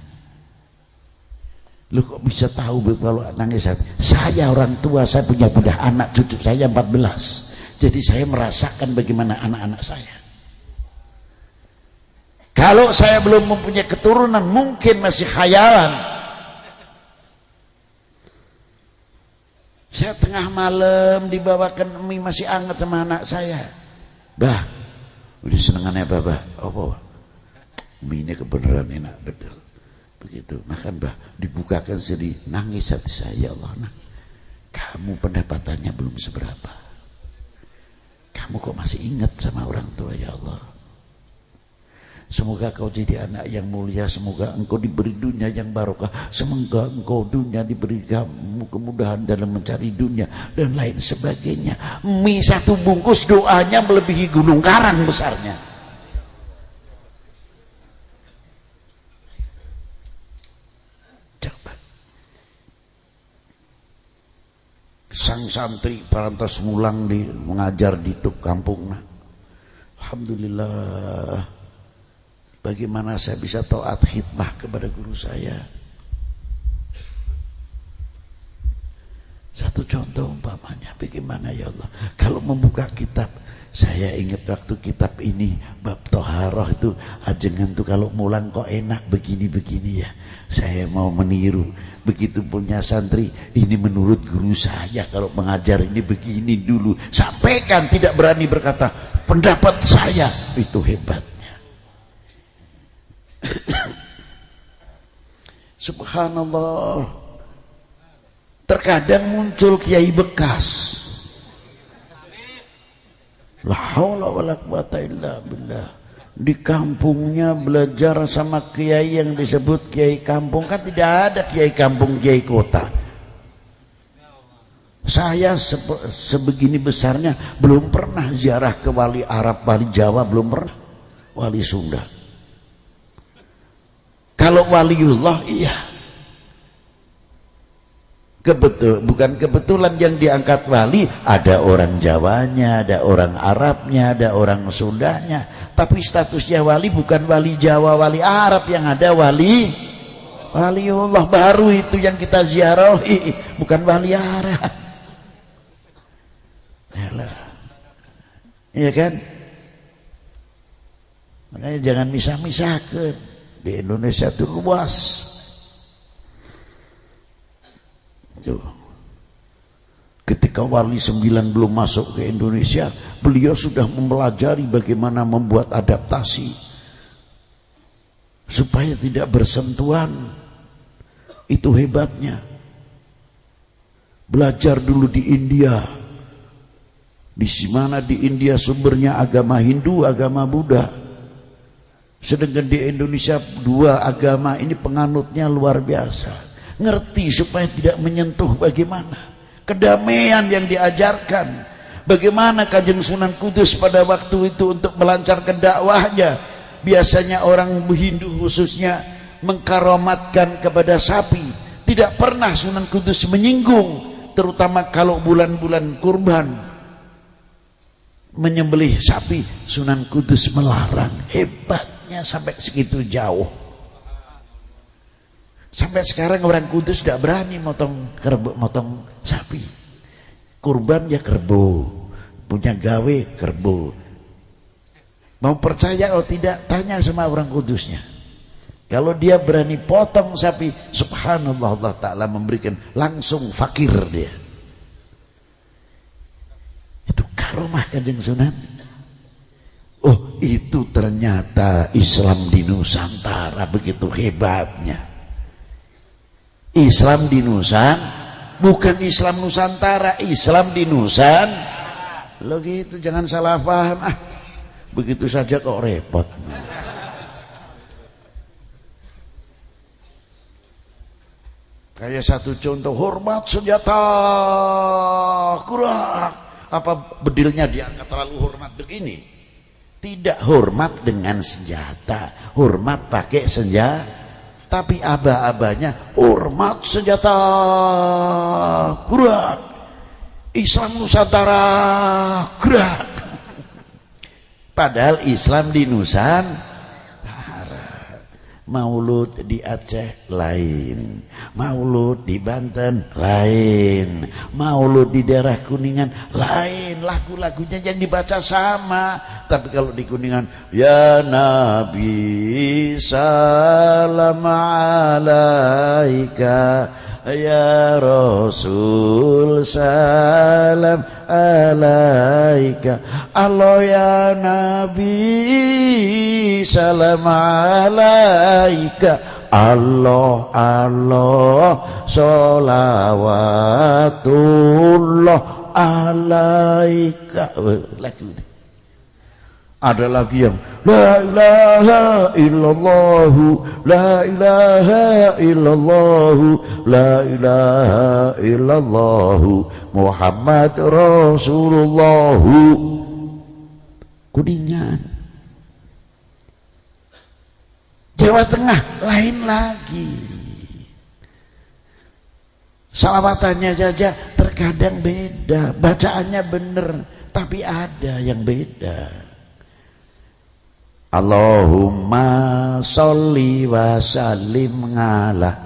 Lu kok bisa tahu kalau nangis hati? Saya orang tua, saya punya budak anak, cucu saya 14. Jadi saya merasakan bagaimana anak-anak saya. Kalau saya belum mempunyai keturunan, mungkin masih khayalan. Saya tengah malam dibawakan mie masih hangat sama anak saya. Bah, udah senengannya Bah. Apa? Mie ini kebenaran enak betul. Begitu makan bah, dibukakan sedih, nangis hati saya. Ya Allah, nah, kamu pendapatannya belum seberapa. Kamu kok masih ingat sama orang tua ya Allah. Semoga kau jadi anak yang mulia. Semoga engkau diberi dunia yang barokah. Semoga engkau dunia diberi kamu kemudahan dalam mencari dunia dan lain sebagainya. Mie 1 bungkus doanya melebihi gunung Karang besarnya. Coba. Sang santri parantos mulang mengajar di kampung. Alhamdulillah. Bagaimana saya bisa taat khidmah kepada guru saya? Satu contoh umpamanya, bagaimana ya Allah? Kalau membuka kitab, saya ingat waktu kitab ini bab Toharoh itu, ajengan tuh kalau mulang kok enak begini-begini ya. Saya mau meniru. Begitu punya santri, ini menurut guru saya kalau mengajar ini begini dulu. Sampaikan, tidak berani berkata pendapat saya, itu hebat. Subhanallah. Terkadang muncul kiai bekas. La haula wala quwata illa billah. Di kampungnya belajar sama kiai yang disebut kiai kampung. Kan tidak ada kiai kampung, kiai kota. Saya sebegini besarnya belum pernah ziarah ke wali Arab, wali Jawa, belum pernah. Wali Sunda. Kalau waliullah iya. Bukan kebetulan yang diangkat wali, ada orang Jawanya, ada orang Arabnya, ada orang Sundanya. Tapi statusnya wali bukan wali Jawa, wali Arab, yang ada waliullah baru itu yang kita ziarahi, bukan wali Arab. Iya kan? Makanya jangan misah-misahkan. Di Indonesia itu luas. Ketika wali 9 belum masuk ke Indonesia, beliau sudah mempelajari bagaimana membuat adaptasi supaya tidak bersentuhan. Itu hebatnya. Belajar dulu di India. Di mana di India sumbernya agama Hindu, agama Buddha. Sedangkan di Indonesia dua agama ini penganutnya luar biasa. Ngerti supaya tidak menyentuh bagaimana kedamaian yang diajarkan. Bagaimana Kanjeng Sunan Kudus pada waktu itu untuk melancarkan dakwahnya. Biasanya orang Hindu khususnya mengkaromatkan kepada sapi. Tidak pernah Sunan Kudus menyinggung, terutama kalau bulan-bulan kurban menyembelih sapi. Sunan Kudus melarang. Hebatnya sampai segitu jauh. Sampai sekarang orang Kudus tidak berani motong sapi. Kurban ya kerbau, punya gawe kerbau. Mau percaya atau tidak, tanya sama orang Kudusnya. Kalau dia berani potong sapi, subhanallah, Allah Ta'ala memberikan langsung fakir dia. Itu karomah Kanjeng Sunan. Oh, itu ternyata Islam di Nusantara begitu hebatnya. Islam di Nusan, bukan Islam Nusantara, Islam di Nusan. Lo gitu, jangan salah paham. Begitu saja kok repot. Kayak satu contoh, hormat senjata kurang. Apa bedilnya diangkat terlalu hormat begini? Tidak hormat dengan senjata, hormat pakai senjata. Tapi aba-abanya hormat senjata kurang. Islam Nusantara gerak. Padahal Islam di Nusantara. Maulud di Aceh lain, maulud di Banten lain, maulud di daerah Kuningan lain. Lagu-lagunya yang dibaca sama. Tapi kalau di Kuningan, ya Nabi salam alaika, ya Rasul salam alaika, Allah ya Nabi salam alaika, Allah Allah sholawatullah alaika. Lagu ini. Ada lagi yang la ilaha illallah, la ilaha illallah, la ilaha illallah, Muhammad Rasulullah. Kuningan, Jawa Tengah lain lagi. Salawatannya saja terkadang beda, bacaannya benar, tapi ada yang beda. Allahumma sholli wa sallim ala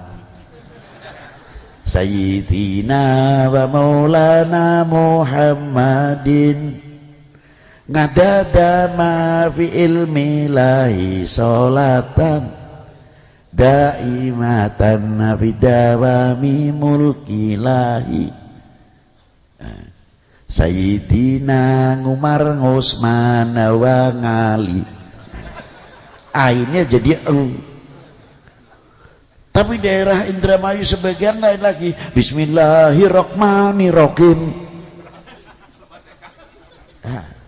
sayyidina wa maulana Muhammadin ngadada ma fi ilmi lahi sholatan daimatan fi dawami mulki lahi sayyidina Umar Utsman wa Ali. Ainnya jadi eng. Tapi daerah Indramayu sebagian lain lagi Bismillahirrahmanirrahim.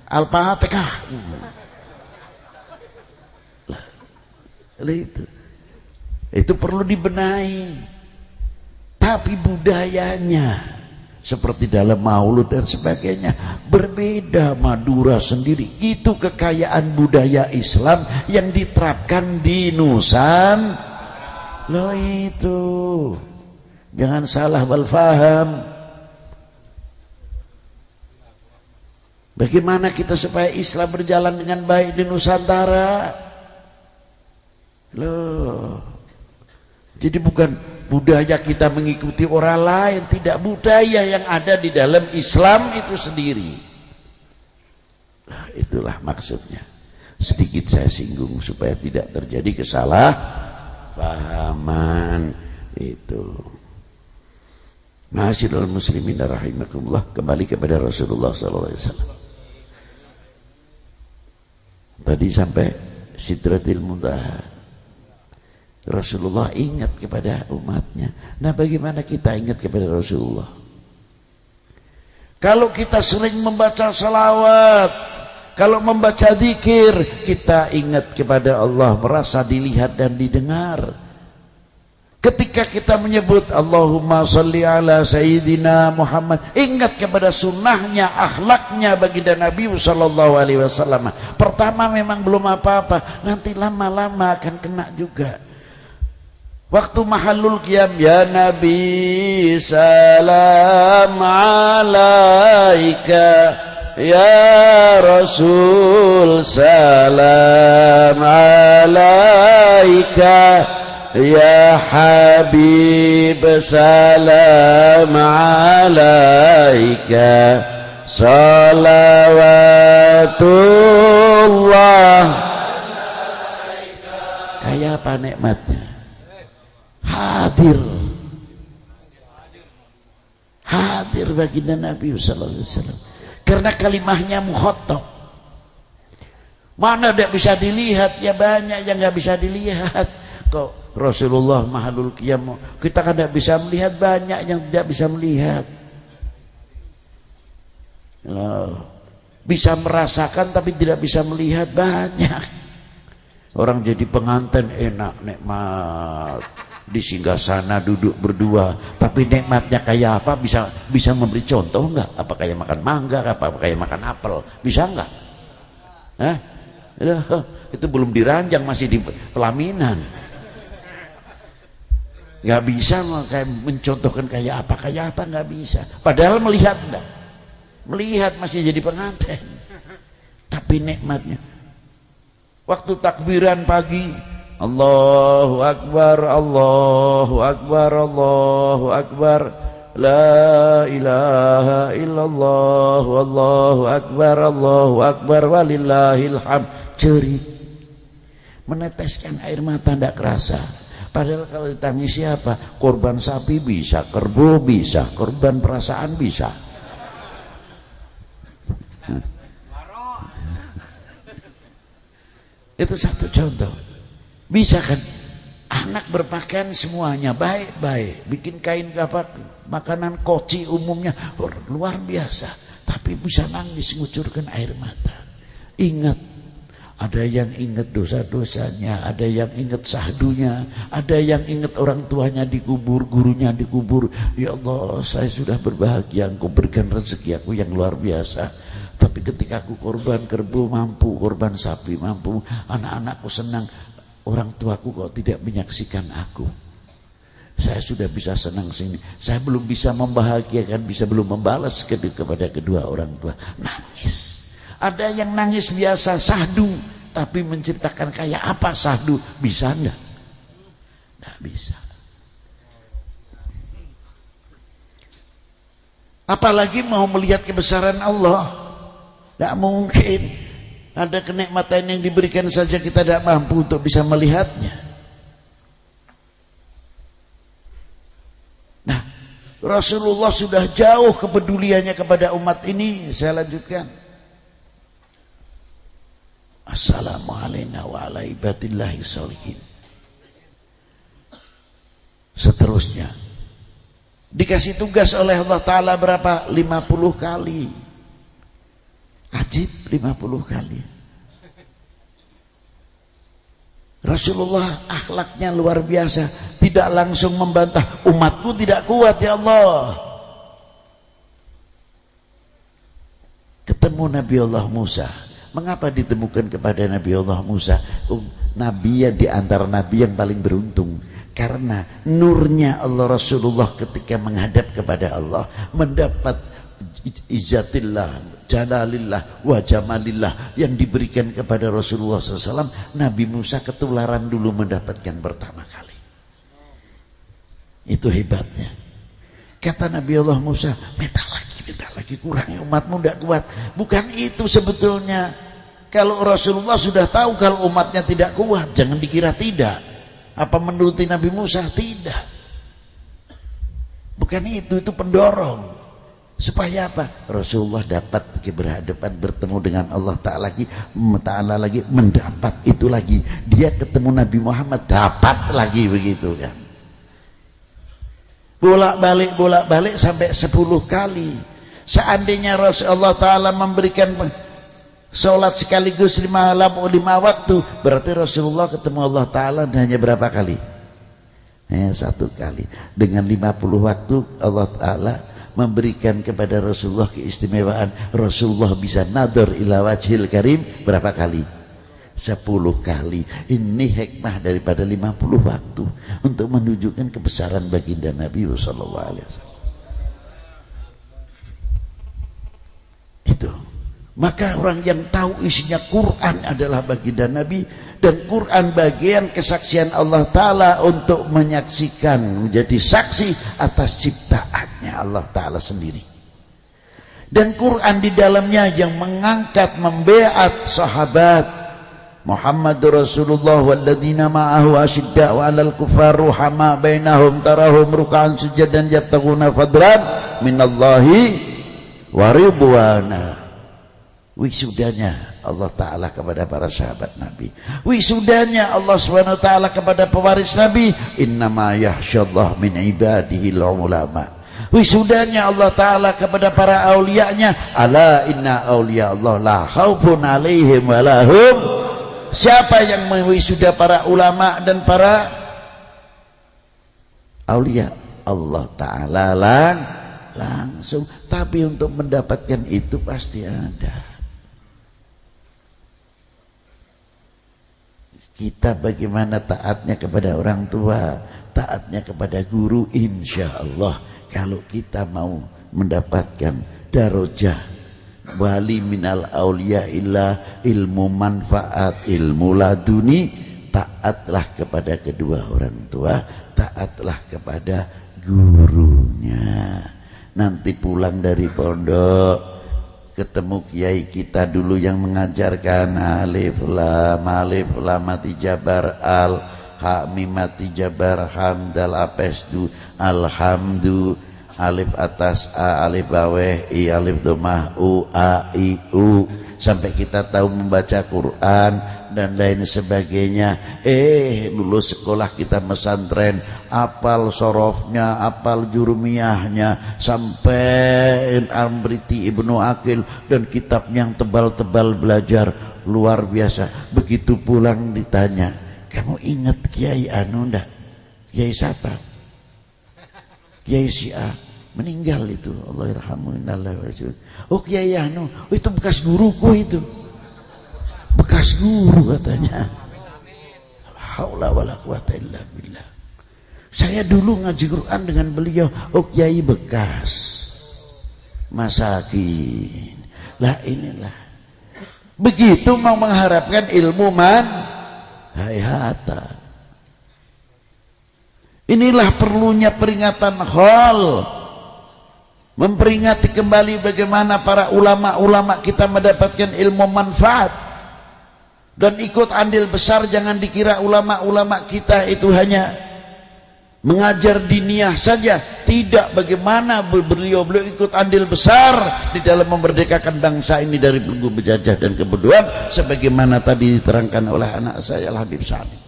Al-Fatihah. Itu perlu dibenahi. Tapi budayanya seperti dalam maulud dan sebagainya berbeda. Madura sendiri itu kekayaan budaya Islam yang diterapkan di Nusantara. Loh itu jangan salah wal faham. Bagaimana kita supaya Islam berjalan dengan baik di Nusantara? Loh, jadi bukan budaya kita mengikuti orang lain, tidak, budaya yang ada di dalam Islam itu sendiri. Nah, itulah maksudnya. Sedikit saya singgung supaya tidak terjadi kesalahpahaman itu. Ma'asyiral muslimin rahimakumullah, kembali kepada Rasulullah SAW. Tadi sampai Sidratil Muntaha. Rasulullah ingat kepada umatnya. Nah, bagaimana kita ingat kepada Rasulullah? Kalau kita sering membaca salawat, kalau membaca zikir, kita ingat kepada Allah, merasa dilihat dan didengar. Ketika kita menyebut Allahumma sholli ala Sayyidina Muhammad, ingat kepada sunnahnya, akhlaknya baginda Nabi sallallahu alaihi wasallam. Pertama memang belum apa-apa, nanti lama-lama akan kena juga. Waktu mahallul qiyam, ya Nabi salam alaika, ya Rasul salam alaika, ya Habib salam alaika, salawatullah. Kayak apa nikmatnya? Hadir baginda Nabi sallallahu alaihi wasallam. Karena kalimahnya mukhatab. Mana tidak bisa dilihat? Ya banyak yang nggak bisa dilihat. Kok Rasulullah mahallul qiyam, kita kan tidak bisa melihat, banyak yang tidak bisa melihat. Loh, bisa merasakan tapi tidak bisa melihat, banyak. Orang jadi pengantin enak, nikmat, di singgasana duduk berdua, tapi nikmatnya kayak apa? Bisa memberi contoh enggak? Apa kayak makan mangga? Apa kayak makan apel? Bisa enggak? Hah? Itu belum diranjang, masih di pelaminan. Nggak bisa kayak mencontohkan kayak apa nggak bisa. Padahal melihat enggak, melihat masih jadi pengantin. Tapi nikmatnya, waktu takbiran pagi, Allahu Akbar, Allahu Akbar, Allahu Akbar, la ilaha illallah, Allahu Akbar, Allahu Akbar, walillahil hamd. Cerit, meneteskan air mata tidak kerasa. Padahal kalau ditangisi apa? Korban sapi bisa, kerbau bisa, korban perasaan bisa. Itu satu contoh. Bisa kan? Anak berpakaian semuanya baik-baik, bikin kain apa, makanan koci umumnya luar biasa, tapi bisa nangis, ngucurkan air mata. Ingat, ada yang ingat dosa-dosanya, ada yang ingat sahdunya, ada yang ingat orang tuanya dikubur, gurunya dikubur. Ya Allah, saya sudah berbahagia, Engkau berikan rezeki aku yang luar biasa. Tapi ketika aku korban kerbau mampu, korban sapi mampu, anak-anakku senang, orang tuaku kok tidak menyaksikan aku. Saya sudah bisa senang sini, saya belum bisa membahagiakan, belum membalas kepada kedua orang tua. Nangis. Ada yang nangis biasa, sahdu, tapi menceritakan kayak apa sahdu, bisa enggak? Enggak bisa. Apalagi mau melihat kebesaran Allah, enggak mungkin. Ada kenikmatan yang diberikan saja kita tidak mampu untuk bisa melihatnya. Nah, Rasulullah sudah jauh kepeduliannya kepada umat ini. Saya lanjutkan. Assalamualaikum wa ala ibadillahi sholihin. seterusnya. Dikasih tugas oleh Allah Ta'ala berapa? 50 kali. Ajib, 50 kali. Rasulullah akhlaknya luar biasa, tidak langsung membantah, umatku tidak kuat ya Allah. Ketemu Nabi Allah Musa. Mengapa ditemukan kepada Nabi Allah Musa? Nabi yang di antara nabi yang paling beruntung, karena nurnya Allah Rasulullah ketika menghadap kepada Allah mendapat izzatillah, jalalillah, wa jamalillah yang diberikan kepada Rasulullah SAW. Nabi Musa ketularan dulu mendapatkan pertama kali. Itu hebatnya. Kata Nabi Allah Musa, minta lagi, kurangnya umatmu tidak kuat. Bukan itu sebetulnya. Kalau Rasulullah sudah tahu kalau umatnya tidak kuat, jangan dikira tidak. Apa menuruti Nabi Musa? Tidak. Bukan itu pendorong. Supaya apa? Rasulullah dapat berhadapan bertemu dengan Allah Ta'ala lagi, mendapat itu lagi. Dia ketemu Nabi Muhammad, dapat lagi, begitu kan. Bolak-balik sampai 10 kali. Seandainya Rasulullah Ta'ala memberikan sholat sekaligus 5 waktu, berarti Rasulullah ketemu Allah Ta'ala hanya berapa kali? Hanya 1 kali. Dengan 50 waktu Allah Ta'ala memberikan kepada Rasulullah keistimewaan. Rasulullah bisa nador ila wajhil karim berapa kali? 10 kali. Ini hikmah daripada 50 waktu untuk menunjukkan kebesaran baginda Nabi sallallahu alaihi wasallam. Itu. Maka orang yang tahu isinya Quran adalah baginda Nabi, dan Quran bagian kesaksian Allah Ta'ala untuk menyaksikan, menjadi saksi atas ciptaannya Allah Ta'ala sendiri. Dan Quran di dalamnya yang mengangkat, membeat sahabat Muhammadur Rasulullah walladzina ma'ahu asyidda'u 'alal kuffar ruhama bainahum tarahum ruk'an sujadan yabtaghuna fadlan minallahi wa ridwana. Wisudanya Allah Ta'ala kepada para sahabat Nabi, wisudanya Allah SWT kepada pewaris Nabi, innama yahsyallah min ibadihi ulama. Wisudanya Allah Ta'ala kepada para aulianya, ala inna awliya Allah la khaufun alaihim walahum. Siapa yang mewisuda para ulama dan para aulia? Allah Ta'ala langsung. Tapi untuk mendapatkan itu pasti ada. Kita bagaimana taatnya kepada orang tua, taatnya kepada guru, insya Allah kalau kita mau mendapatkan darajah wali minal aulia illa ilmu manfaat, ilmu laduni, taatlah kepada kedua orang tua, taatlah kepada gurunya. Nanti pulang dari pondok ketemu kiai kita dulu yang mengajarkan alif lam mati jabar al ha mim mati jabar hamdal apesdu alhamdu alif atas a alif bawah i alif domah u a i u sampai kita tahu membaca Quran dan lain sebagainya. Lulus sekolah kita pesantren, apal sorofnya, apal jurumiyahnya, sampai Amriti Ibnu Aqil dan kitab yang tebal-tebal belajar luar biasa. Begitu pulang ditanya, kamu ingat Kiai anu ndak? Kiai siapa? Kiai Syiah, meninggal itu, Allah yarhamuhullah. Oh Kiai anu, oh, itu bekas guruku itu. Bekas guru katanya. Haula wala quwata illa billah. Saya dulu ngaji Quran dengan beliau. Oh Kiai bekas masakin. Lah inilah. Begitu mau mengharapkan ilmu hayata. Inilah perlunya peringatan hal. Memperingati kembali bagaimana para ulama-ulama kita mendapatkan ilmu manfaat. Dan ikut andil besar. Jangan dikira ulama-ulama kita itu hanya mengajar diniyah saja. Tidak, bagaimana beliau ikut andil besar di dalam memerdekakan bangsa ini dari belenggu penjajah dan kebodohan, sebagaimana tadi diterangkan oleh anak saya Al Habib Salim.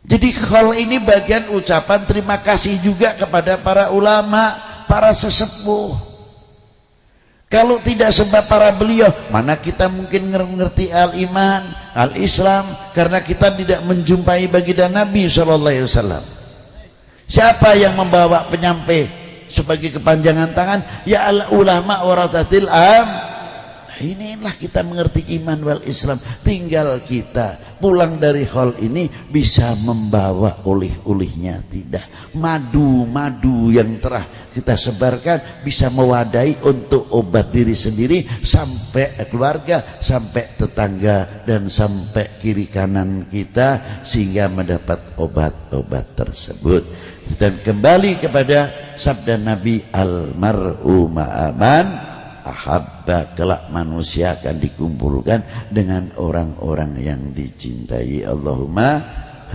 Jadi khol ini bagian ucapan terima kasih juga kepada para ulama, para sesepuh. Kalau tidak sebab para beliau, mana kita mungkin ngerti al-iman, al-islam, karena kita tidak menjumpai baginda Nabi SAW. Siapa yang membawa penyampai sebagai kepanjangan tangan? Ya al-ulama warathatil am. Inilah kita mengerti iman wal Islam. Tinggal kita pulang dari hall ini bisa membawa oleh-olehnya, tidak. Madu yang telah kita sebarkan bisa mewadai untuk obat diri sendiri, sampai keluarga, sampai tetangga, dan sampai kiri kanan kita, sehingga mendapat obat-obat tersebut. Dan kembali kepada sabda Nabi, al-mar'u ma'aman ahabba, kelak manusia akan dikumpulkan dengan orang-orang yang dicintai. Allahumma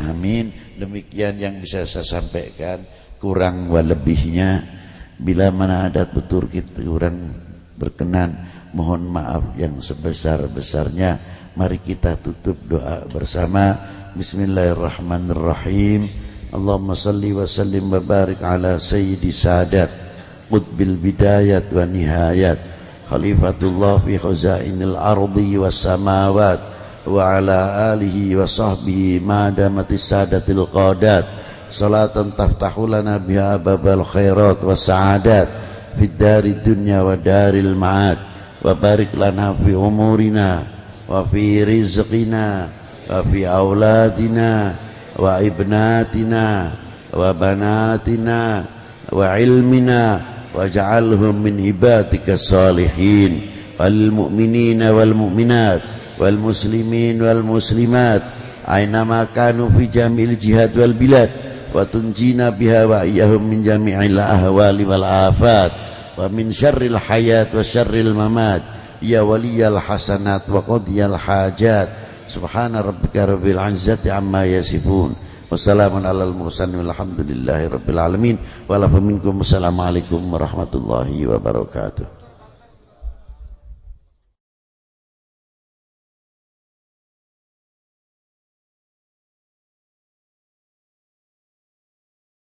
amin. Demikian yang bisa saya sampaikan, kurang lebihnya bila mana ada tutur kita kurang berkenan, mohon maaf yang sebesar-besarnya. Mari kita tutup doa bersama. Bismillahirrahmanirrahim. Allahumma salli wa sallim wa barik ala sayyidi sadat qutbil bidayat wa nihayat Khalifatullah fi khuzainil ardi was samawat wa ala alihi wa sahbihi ma damatis sadatil qadat salatan taftahu lana biha babal khairat was sa'adat fid dari dunya wa daril ma'ad wa barik lana fi umurina wa fi rizqina wa fi auladina wa ibnatina wa banatina wa ilmina waj'alhum min ibadika salihin wal mu'minina wal mu'minat wal muslimin wal muslimat aynama kanu fi jamil jihad wal bilad wa tunjina biha wa iyyahum min jami'il ahwali wal afat wa min syarril hayat wa syarril mamat ya waliyal hasanat wa qadiyal hajat subhana rabbika rabbil izzati amma yasifun. Wassalamun alal mursalin walhamdulillahi rabbil alamin. Walafu minkum. Assalamualaikum warahmatullahi wabarakatuh.